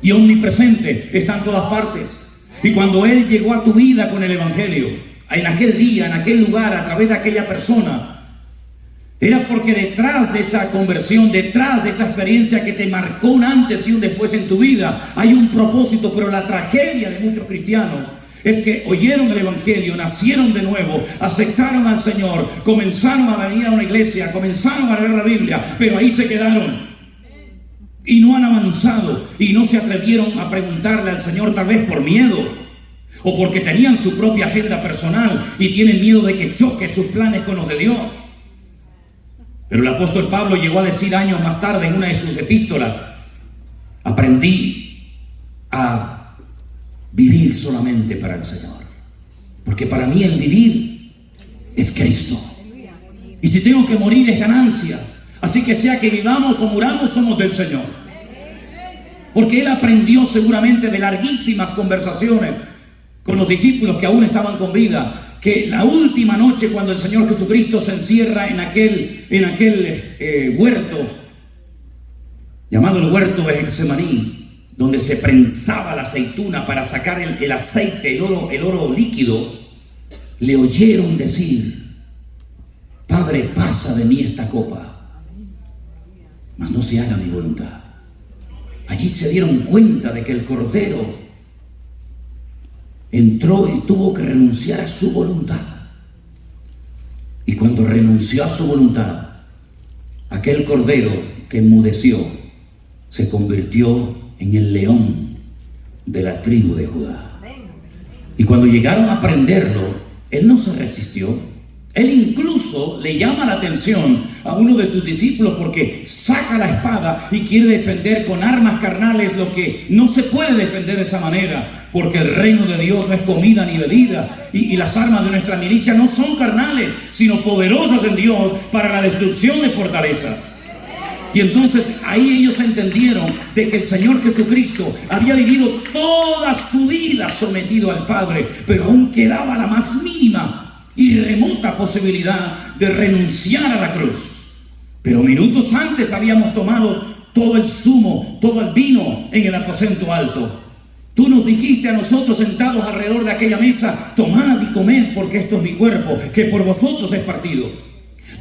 Y omnipresente, está en todas partes. Y cuando Él llegó a tu vida con el Evangelio, en aquel día, en aquel lugar, a través de aquella persona, era porque detrás de esa conversión, detrás de esa experiencia que te marcó un antes y un después en tu vida, hay un propósito. Pero la tragedia de muchos cristianos es que oyeron el Evangelio, nacieron de nuevo, aceptaron al Señor, comenzaron a venir a una iglesia, comenzaron a leer la Biblia, pero ahí se quedaron. Y no han avanzado y no se atrevieron a preguntarle al Señor, tal vez por miedo o porque tenían su propia agenda personal y tienen miedo de que choque sus planes con los de Dios. Pero el apóstol Pablo llegó a decir años más tarde en una de sus epístolas: aprendí a vivir solamente para el Señor, porque para mí el vivir es Cristo, y si tengo que morir es ganancia. Así que sea que vivamos o muramos, somos del Señor. Porque él aprendió seguramente de larguísimas conversaciones con los discípulos que aún estaban con vida, que la última noche, cuando el Señor Jesucristo se encierra en aquel huerto llamado el huerto de Getsemaní, donde se prensaba la aceituna para sacar el aceite, el oro líquido, le oyeron decir: Padre, pasa de mí esta copa, mas no se haga mi voluntad. Allí se dieron cuenta de que el Cordero entró y tuvo que renunciar a su voluntad. Y cuando renunció a su voluntad, aquel Cordero que enmudeció se convirtió en el león de la tribu de Judá. Y cuando llegaron a prenderlo, él no se resistió. Él incluso le llama la atención a uno de sus discípulos porque saca la espada y quiere defender con armas carnales lo que no se puede defender de esa manera, porque el reino de Dios no es comida ni bebida, y las armas de nuestra milicia no son carnales, sino poderosas en Dios para la destrucción de fortalezas. Y entonces ahí ellos entendieron de que el Señor Jesucristo había vivido toda su vida sometido al Padre, pero aún quedaba la más mínima y remota posibilidad de renunciar a la cruz. Pero minutos antes habíamos tomado todo el zumo, todo el vino en el aposento alto. Tú nos dijiste a nosotros sentados alrededor de aquella mesa: tomad y comed, porque esto es mi cuerpo, que por vosotros es partido.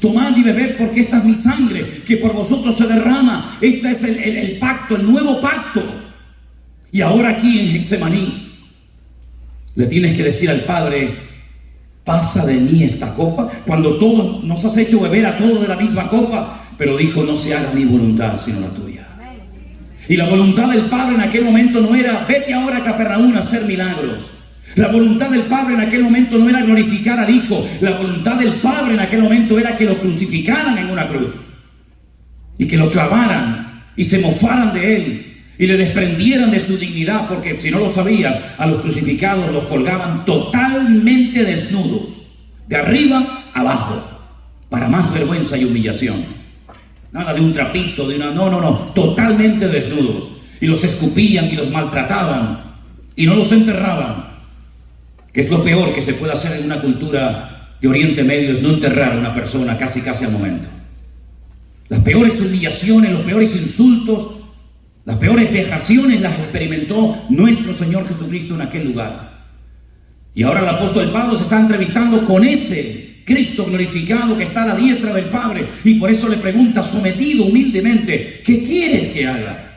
Tomad y bebed, porque esta es mi sangre, que por vosotros se derrama. Este es el pacto, el nuevo pacto. Y ahora aquí en Getsemaní le tienes que decir al Padre: pasa de mí esta copa, cuando todos nos has hecho beber a todos de la misma copa. Pero dijo: no se haga mi voluntad sino la tuya. Y la voluntad del Padre en aquel momento no era: vete ahora a Capernaum a hacer milagros. La voluntad del Padre en aquel momento no era glorificar al Hijo. La voluntad del Padre en aquel momento era que lo crucificaran en una cruz y que lo clavaran y se mofaran de él y le desprendieran de su dignidad, porque si no lo sabías, a los crucificados los colgaban totalmente desnudos, de arriba a abajo, para más vergüenza y humillación. Nada de un trapito, no, totalmente desnudos. Y los escupían y los maltrataban y no los enterraban, que es lo peor que se puede hacer en una cultura de Oriente Medio es no enterrar a una persona casi al momento. Las peores humillaciones, los peores insultos, las peores vejaciones las experimentó nuestro Señor Jesucristo en aquel lugar. Y ahora el apóstol Pablo se está entrevistando con ese Cristo glorificado que está a la diestra del Padre, y por eso le pregunta sometido humildemente: ¿qué quieres que haga?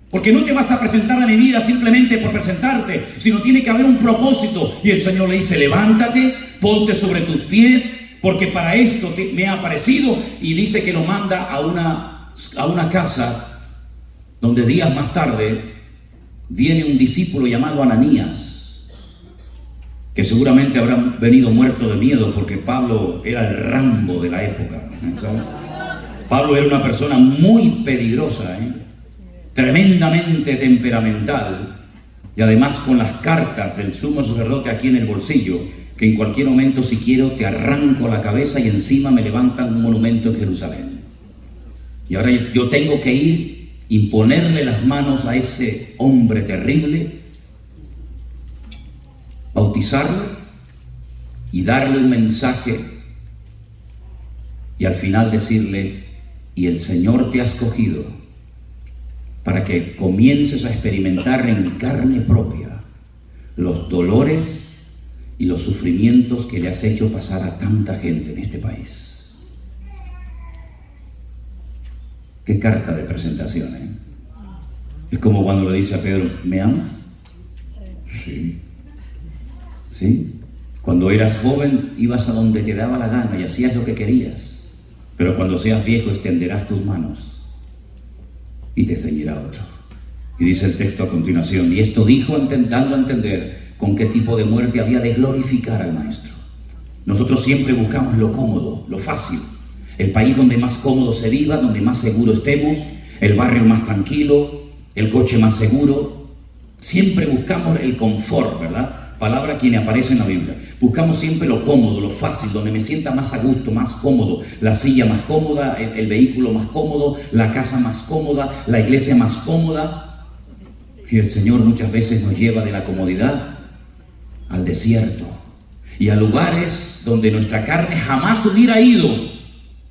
Porque no te vas a presentar a mi vida simplemente por presentarte, sino tiene que haber un propósito. Y el Señor le dice: levántate, ponte sobre tus pies, porque para esto me ha aparecido. Y dice que lo manda a una casa donde días más tarde viene un discípulo llamado Ananías, que seguramente habrá venido muerto de miedo, porque Pablo era el Rambo de la época, ¿sabes? Pablo era una persona muy peligrosa, tremendamente temperamental, y además con las cartas del sumo sacerdote aquí en el bolsillo, que en cualquier momento, si quiero, te arranco la cabeza y encima me levantan un monumento en Jerusalén. Y ahora yo tengo que ir, imponerle las manos a ese hombre terrible, bautizarlo y darle un mensaje, y al final decirle: y el Señor te ha escogido para que comiences a experimentar en carne propia los dolores y los sufrimientos que le has hecho pasar a tanta gente en este país. Qué carta de presentación, ¿eh? Es como cuando le dice a Pedro: ¿me amas? Sí. ¿Sí? Cuando eras joven ibas a donde te daba la gana y hacías lo que querías, pero cuando seas viejo extenderás tus manos y te ceñirá otro. Y dice el texto a continuación: y esto dijo dando a entender con qué tipo de muerte había de glorificar al Maestro. Nosotros siempre buscamos lo cómodo, lo fácil, el país donde más cómodo se viva, donde más seguro estemos, el barrio más tranquilo, el coche más seguro. Siempre buscamos el confort, ¿verdad? Palabra que aparece en la Biblia. Buscamos siempre lo cómodo, lo fácil, donde me sienta más a gusto, más cómodo, la silla más cómoda, el vehículo más cómodo, la casa más cómoda, la iglesia más cómoda. Y el Señor muchas veces nos lleva de la comodidad al desierto y a lugares donde nuestra carne jamás hubiera ido,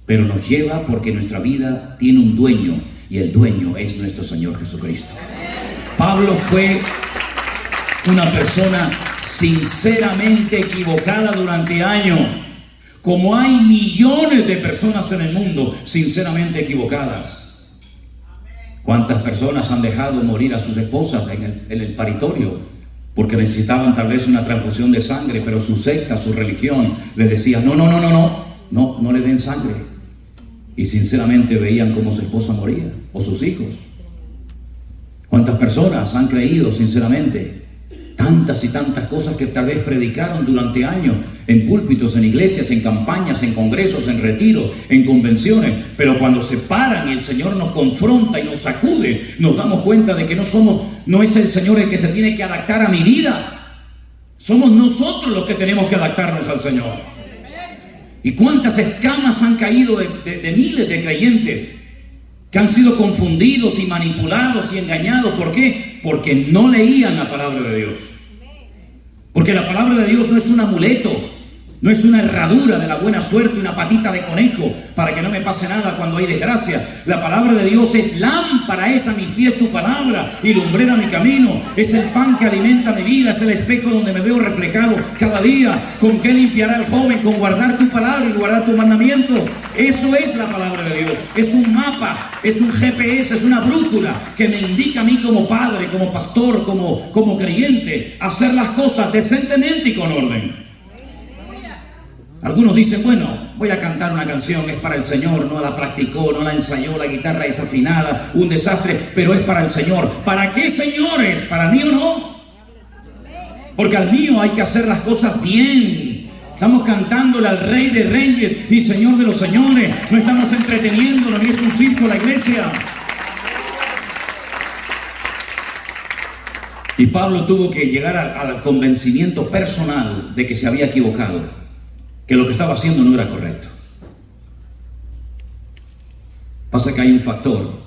pero nos lleva porque nuestra vida tiene un dueño, y el dueño es nuestro Señor Jesucristo. Pablo fue una persona sinceramente equivocada durante años, como hay millones de personas en el mundo sinceramente equivocadas. ¿Cuántas personas han dejado morir a sus esposas en el paritorio porque necesitaban tal vez una transfusión de sangre, pero su secta, su religión les decía: no le den sangre? Y sinceramente veían cómo su esposa moría, o sus hijos. ¿Cuántas personas han creído sinceramente tantas y tantas cosas que tal vez predicaron durante años en púlpitos, en iglesias, en campañas, en congresos, en retiros, en convenciones, pero cuando se paran y el Señor nos confronta y nos sacude, nos damos cuenta de que no es el Señor el que se tiene que adaptar a mi vida, somos nosotros los que tenemos que adaptarnos al Señor? ¿Y cuántas escamas han caído de miles de creyentes que han sido confundidos y manipulados y engañados? ¿Por qué? Porque no leían la palabra de Dios. Porque la palabra de Dios no es un amuleto, no es una herradura de la buena suerte, una patita de conejo para que no me pase nada cuando hay desgracia. La palabra de Dios es lámpara, es a mis pies tu palabra y lumbrera mi camino. Es el pan que alimenta mi vida, es el espejo donde me veo reflejado cada día. ¿Con qué limpiará el joven? Con guardar tu palabra y guardar tus mandamientos. Eso es la palabra de Dios. Es un mapa, es un GPS, es una brújula que me indica a mí como padre, como pastor, como creyente, hacer las cosas decentemente y con orden. Algunos dicen: bueno, voy a cantar una canción, es para el Señor, no la practicó, no la ensayó, la guitarra desafinada, un desastre, pero es para el Señor. ¿Para qué, señores? ¿Para mí o no? Porque al mío hay que hacer las cosas bien. Estamos cantándole al Rey de Reyes y Señor de los Señores. No estamos entreteniéndonos, ni es un circo la iglesia. Y Pablo tuvo que llegar al convencimiento personal de que se había equivocado, que lo que estaba haciendo no era correcto. Pasa que hay un factor,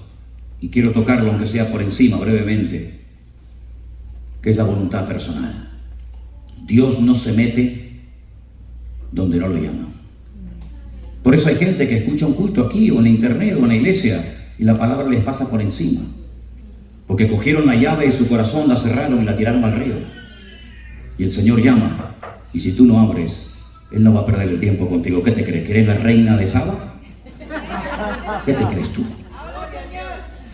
y quiero tocarlo aunque sea por encima brevemente, que es la voluntad personal. Dios no se mete donde no lo llaman. Por eso hay gente que escucha un culto aquí o en internet o en la iglesia y la palabra les pasa por encima, porque cogieron la llave de su corazón, la cerraron y la tiraron al río. Y el Señor llama, y si tú no abres, Él no va a perder el tiempo contigo. ¿Qué te crees? ¿Que eres la reina de Saba? ¿Qué te crees tú?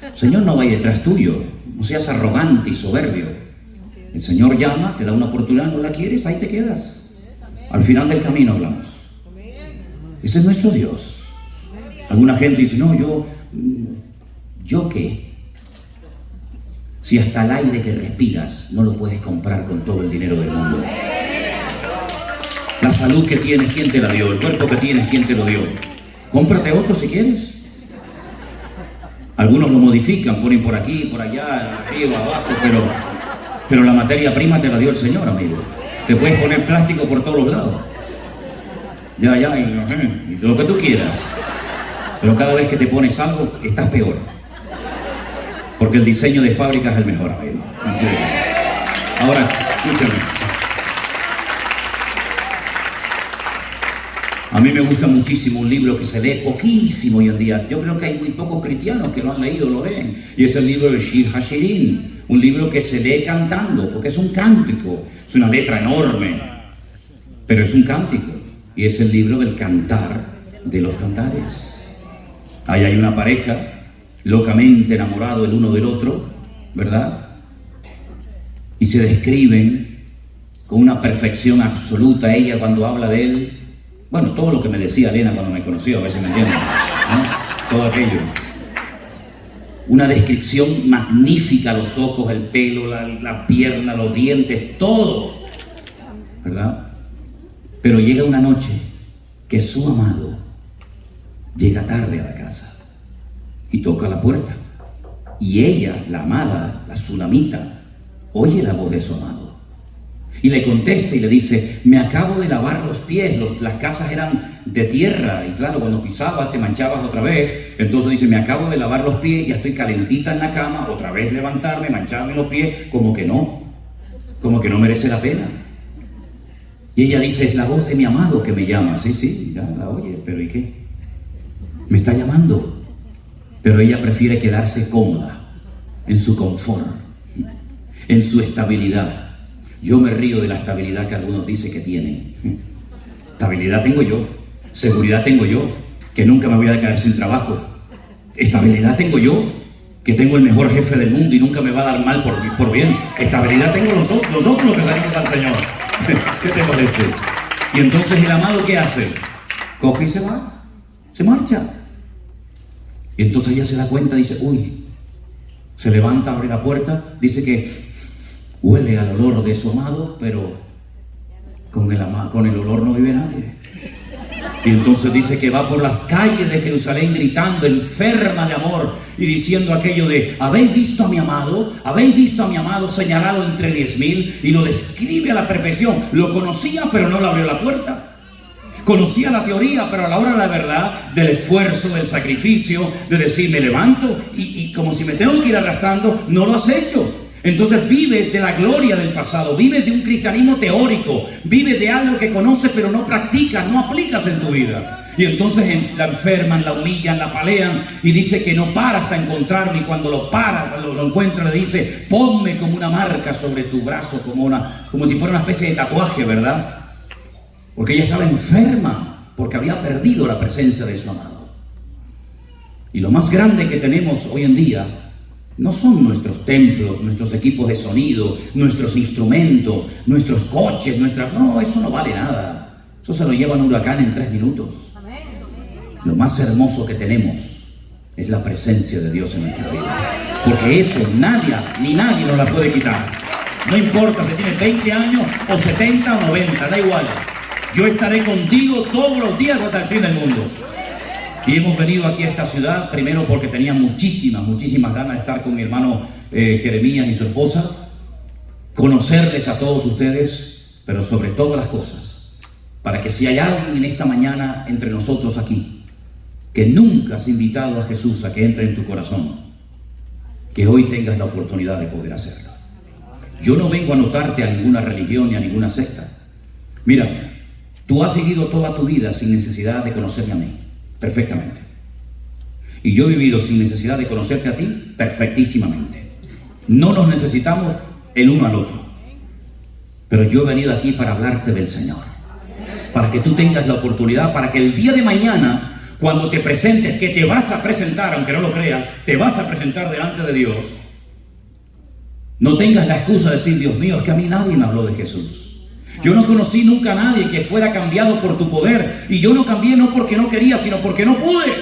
El Señor no va detrás tuyo, no seas arrogante y soberbio. El Señor llama, te da una oportunidad, no la quieres, ahí te quedas. Al final del camino hablamos. Ese es nuestro Dios. Alguna gente dice, no, ¿yo qué? Si hasta el aire que respiras no lo puedes comprar con todo el dinero del mundo. La salud que tienes, ¿quién te la dio? El cuerpo que tienes, ¿quién te lo dio? Cómprate otro si quieres. Algunos lo modifican, ponen por aquí, por allá, arriba, abajo, pero la materia prima te la dio el Señor, amigo. Te puedes poner plástico por todos los lados. Y lo que tú quieras. Pero cada vez que te pones algo, estás peor. Porque el diseño de fábrica es el mejor, amigo. Así es. Ahora, escúchame. A mí me gusta muchísimo un libro que se lee poquísimo hoy en día. Yo creo que hay muy pocos cristianos que lo han leído, lo leen. Y es el libro de Shir HaShirim. Un libro que se lee cantando, porque es un cántico. Es una letra enorme, pero es un cántico. Y es el libro del cantar de los cantares. Ahí hay una pareja locamente enamorado el uno del otro, ¿verdad? Y se describen con una perfección absoluta. Ella cuando habla de él, bueno, todo lo que me decía Elena cuando me conoció, a ver si me entienden, ¿no? Todo aquello. Una descripción magnífica, los ojos, el pelo, la pierna, los dientes, todo, ¿verdad? Pero llega una noche que su amado llega tarde a la casa y toca la puerta. Y ella, la amada, la sunamita, oye la voz de su amado. Y le contesta y le dice, me acabo de lavar los pies, las casas eran de tierra y claro, cuando pisabas te manchabas otra vez. Entonces dice, me acabo de lavar los pies, ya estoy calentita en la cama, otra vez levantarme, mancharme los pies, como que no merece la pena. Y ella dice, es la voz de mi amado que me llama. Sí, ya la oyes, pero ¿y qué? Me está llamando. Pero ella prefiere quedarse cómoda, en su confort, en su estabilidad. Yo me río de la estabilidad que algunos dicen que tienen. Estabilidad tengo yo, seguridad tengo yo, que nunca me voy a quedar sin trabajo. Estabilidad tengo yo, que tengo el mejor jefe del mundo y nunca me va a dar mal por bien. Estabilidad tengo nosotros los que salimos al Señor. ¿Qué te parece? Y entonces el amado, ¿qué hace? Coge y se va, se marcha. Y entonces ella se da cuenta, dice, uy, se levanta, abre la puerta, dice que huele al olor de su amado, pero con el olor no vive nadie. Y entonces dice que va por las calles de Jerusalén gritando, enferma de amor, y diciendo aquello de, ¿habéis visto a mi amado? ¿Habéis visto a mi amado señalado entre 10,000? Y lo describe a la perfección. Lo conocía, pero no le abrió la puerta. Conocía la teoría, pero a la hora de la verdad, del esfuerzo, del sacrificio, de decir, me levanto y como si me tengo que ir arrastrando, no lo has hecho. Entonces vives de la gloria del pasado, vives de un cristianismo teórico, vives de algo que conoces pero no practicas, no aplicas en tu vida. Y entonces la enferman, la humillan, la palean y dice que no para hasta encontrarlo. Y cuando lo encuentra le dice, ponme como una marca sobre tu brazo, como si fuera una especie de tatuaje, ¿verdad? Porque ella estaba enferma, porque había perdido la presencia de su amado. Y lo más grande que tenemos hoy en día no son nuestros templos, nuestros equipos de sonido, nuestros instrumentos, nuestros coches, no, eso no vale nada. Eso se lo lleva un huracán en 3 minutos. Lo más hermoso que tenemos es la presencia de Dios en nuestras vidas. Porque eso nadie nos la puede quitar. No importa si tienes 20 años o 70 o 90, da igual. Yo estaré contigo todos los días hasta el fin del mundo. Y hemos venido aquí a esta ciudad, primero porque tenía muchísimas ganas de estar con mi hermano Jeremías y su esposa, conocerles a todos ustedes, pero sobre todas las cosas, para que si hay alguien en esta mañana entre nosotros aquí, que nunca has invitado a Jesús a que entre en tu corazón, que hoy tengas la oportunidad de poder hacerlo. Yo no vengo a anotarte a ninguna religión ni a ninguna secta. Mira, Tú has vivido toda tu vida sin necesidad de conocerme a mí, perfectamente. Y yo he vivido sin necesidad de conocerte a ti, perfectísimamente. No nos necesitamos el uno al otro. Pero yo he venido aquí para hablarte del Señor. Para que tú tengas la oportunidad, para que el día de mañana, cuando te presentes, que te vas a presentar, aunque no lo creas, te vas a presentar delante de Dios, no tengas la excusa de decir, Dios mío, es que a mí nadie me habló de Jesús. Yo no conocí nunca a nadie que fuera cambiado por tu poder. Y yo no cambié no porque no quería, sino porque no pude.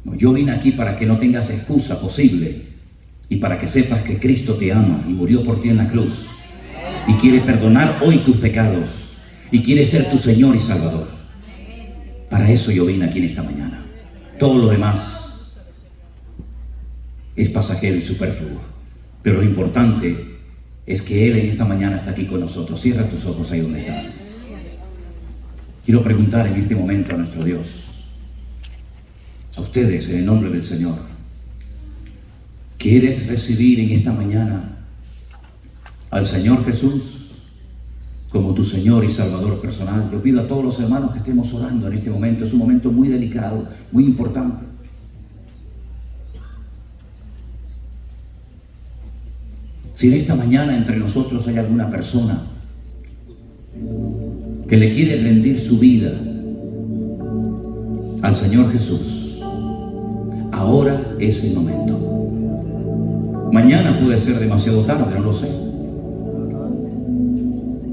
No, yo vine aquí para que no tengas excusa posible y para que sepas que Cristo te ama y murió por ti en la cruz. Y quiere perdonar hoy tus pecados. Y quiere ser tu Señor y Salvador. Para eso yo vine aquí en esta mañana. Todo lo demás es pasajero y superfluo. Pero lo importante es que Él en esta mañana está aquí con nosotros. Cierra tus ojos ahí donde estás. Quiero preguntar en este momento a nuestro Dios, a ustedes en el nombre del Señor, ¿quieres recibir en esta mañana al Señor Jesús como tu Señor y Salvador personal? Yo pido a todos los hermanos que estemos orando en este momento. Es un momento muy delicado, muy importante. Si en esta mañana entre nosotros hay alguna persona que le quiere rendir su vida al Señor Jesús, ahora es el momento. Mañana puede ser demasiado tarde, no lo sé.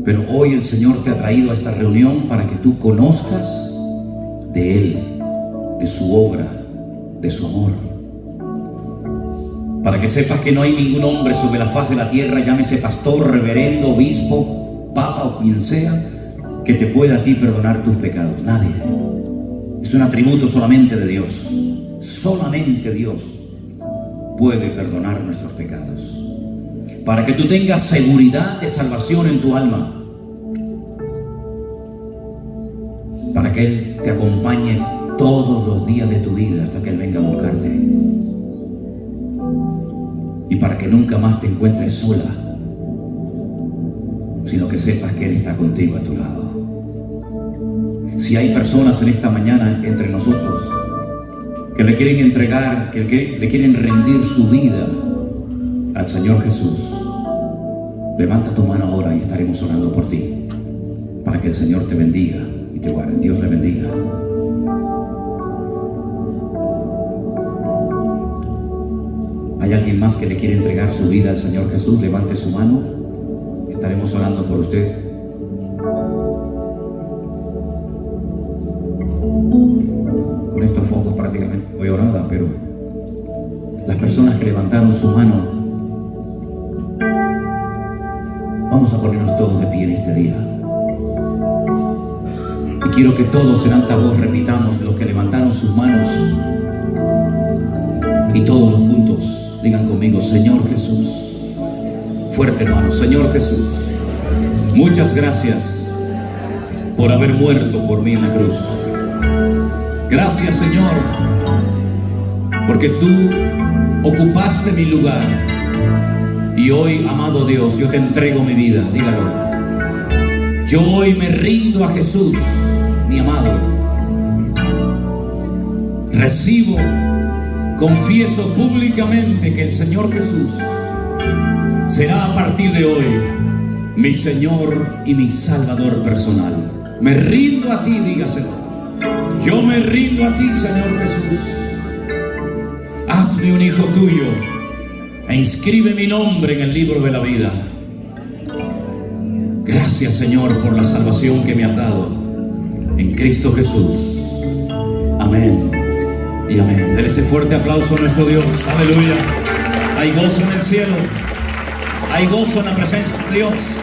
Pero hoy el Señor te ha traído a esta reunión para que tú conozcas de Él, de su obra, de su amor. Para que sepas que no hay ningún hombre sobre la faz de la tierra, llámese pastor, reverendo, obispo, papa o quien sea, que te pueda a ti perdonar tus pecados. Nadie. Es un atributo solamente de Dios. Solamente Dios puede perdonar nuestros pecados. Para que tú tengas seguridad de salvación en tu alma. Para que Él te acompañe todos los días de tu vida hasta que Él venga a buscarte. Y para que nunca más te encuentres sola, sino que sepas que Él está contigo a tu lado. Si hay personas en esta mañana entre nosotros que le quieren entregar, que le quieren rendir su vida al Señor Jesús, levanta tu mano ahora y estaremos orando por ti, para que el Señor te bendiga y te guarde. Dios te bendiga. ¿Hay alguien más que le quiere entregar su vida al Señor Jesús? Levante su mano. Estaremos orando por usted. Con estos focos prácticamente no veo nada, pero las personas que levantaron su mano, vamos a ponernos todos de pie en este día. Y quiero que todos en alta voz repitamos, de los que levantaron sus manos, y todos juntos digan conmigo: Señor Jesús. Fuerte, hermano. Señor Jesús, muchas gracias por haber muerto por mí en la cruz. Gracias, Señor, porque tú ocupaste mi lugar. Y hoy, amado Dios, yo te entrego mi vida. Dígalo. Yo hoy me rindo a Jesús, mi amado. Recibo, confieso públicamente que el Señor Jesús será a partir de hoy mi Señor y mi Salvador personal. Me rindo a ti, dígaselo. Yo me rindo a ti, Señor Jesús. Hazme un hijo tuyo e inscribe mi nombre en el libro de la vida. Gracias, Señor, por la salvación que me has dado en Cristo Jesús. Amén y amén. Dele ese fuerte aplauso a nuestro Dios. Aleluya. Hay gozo en el cielo. Hay gozo en la presencia de Dios.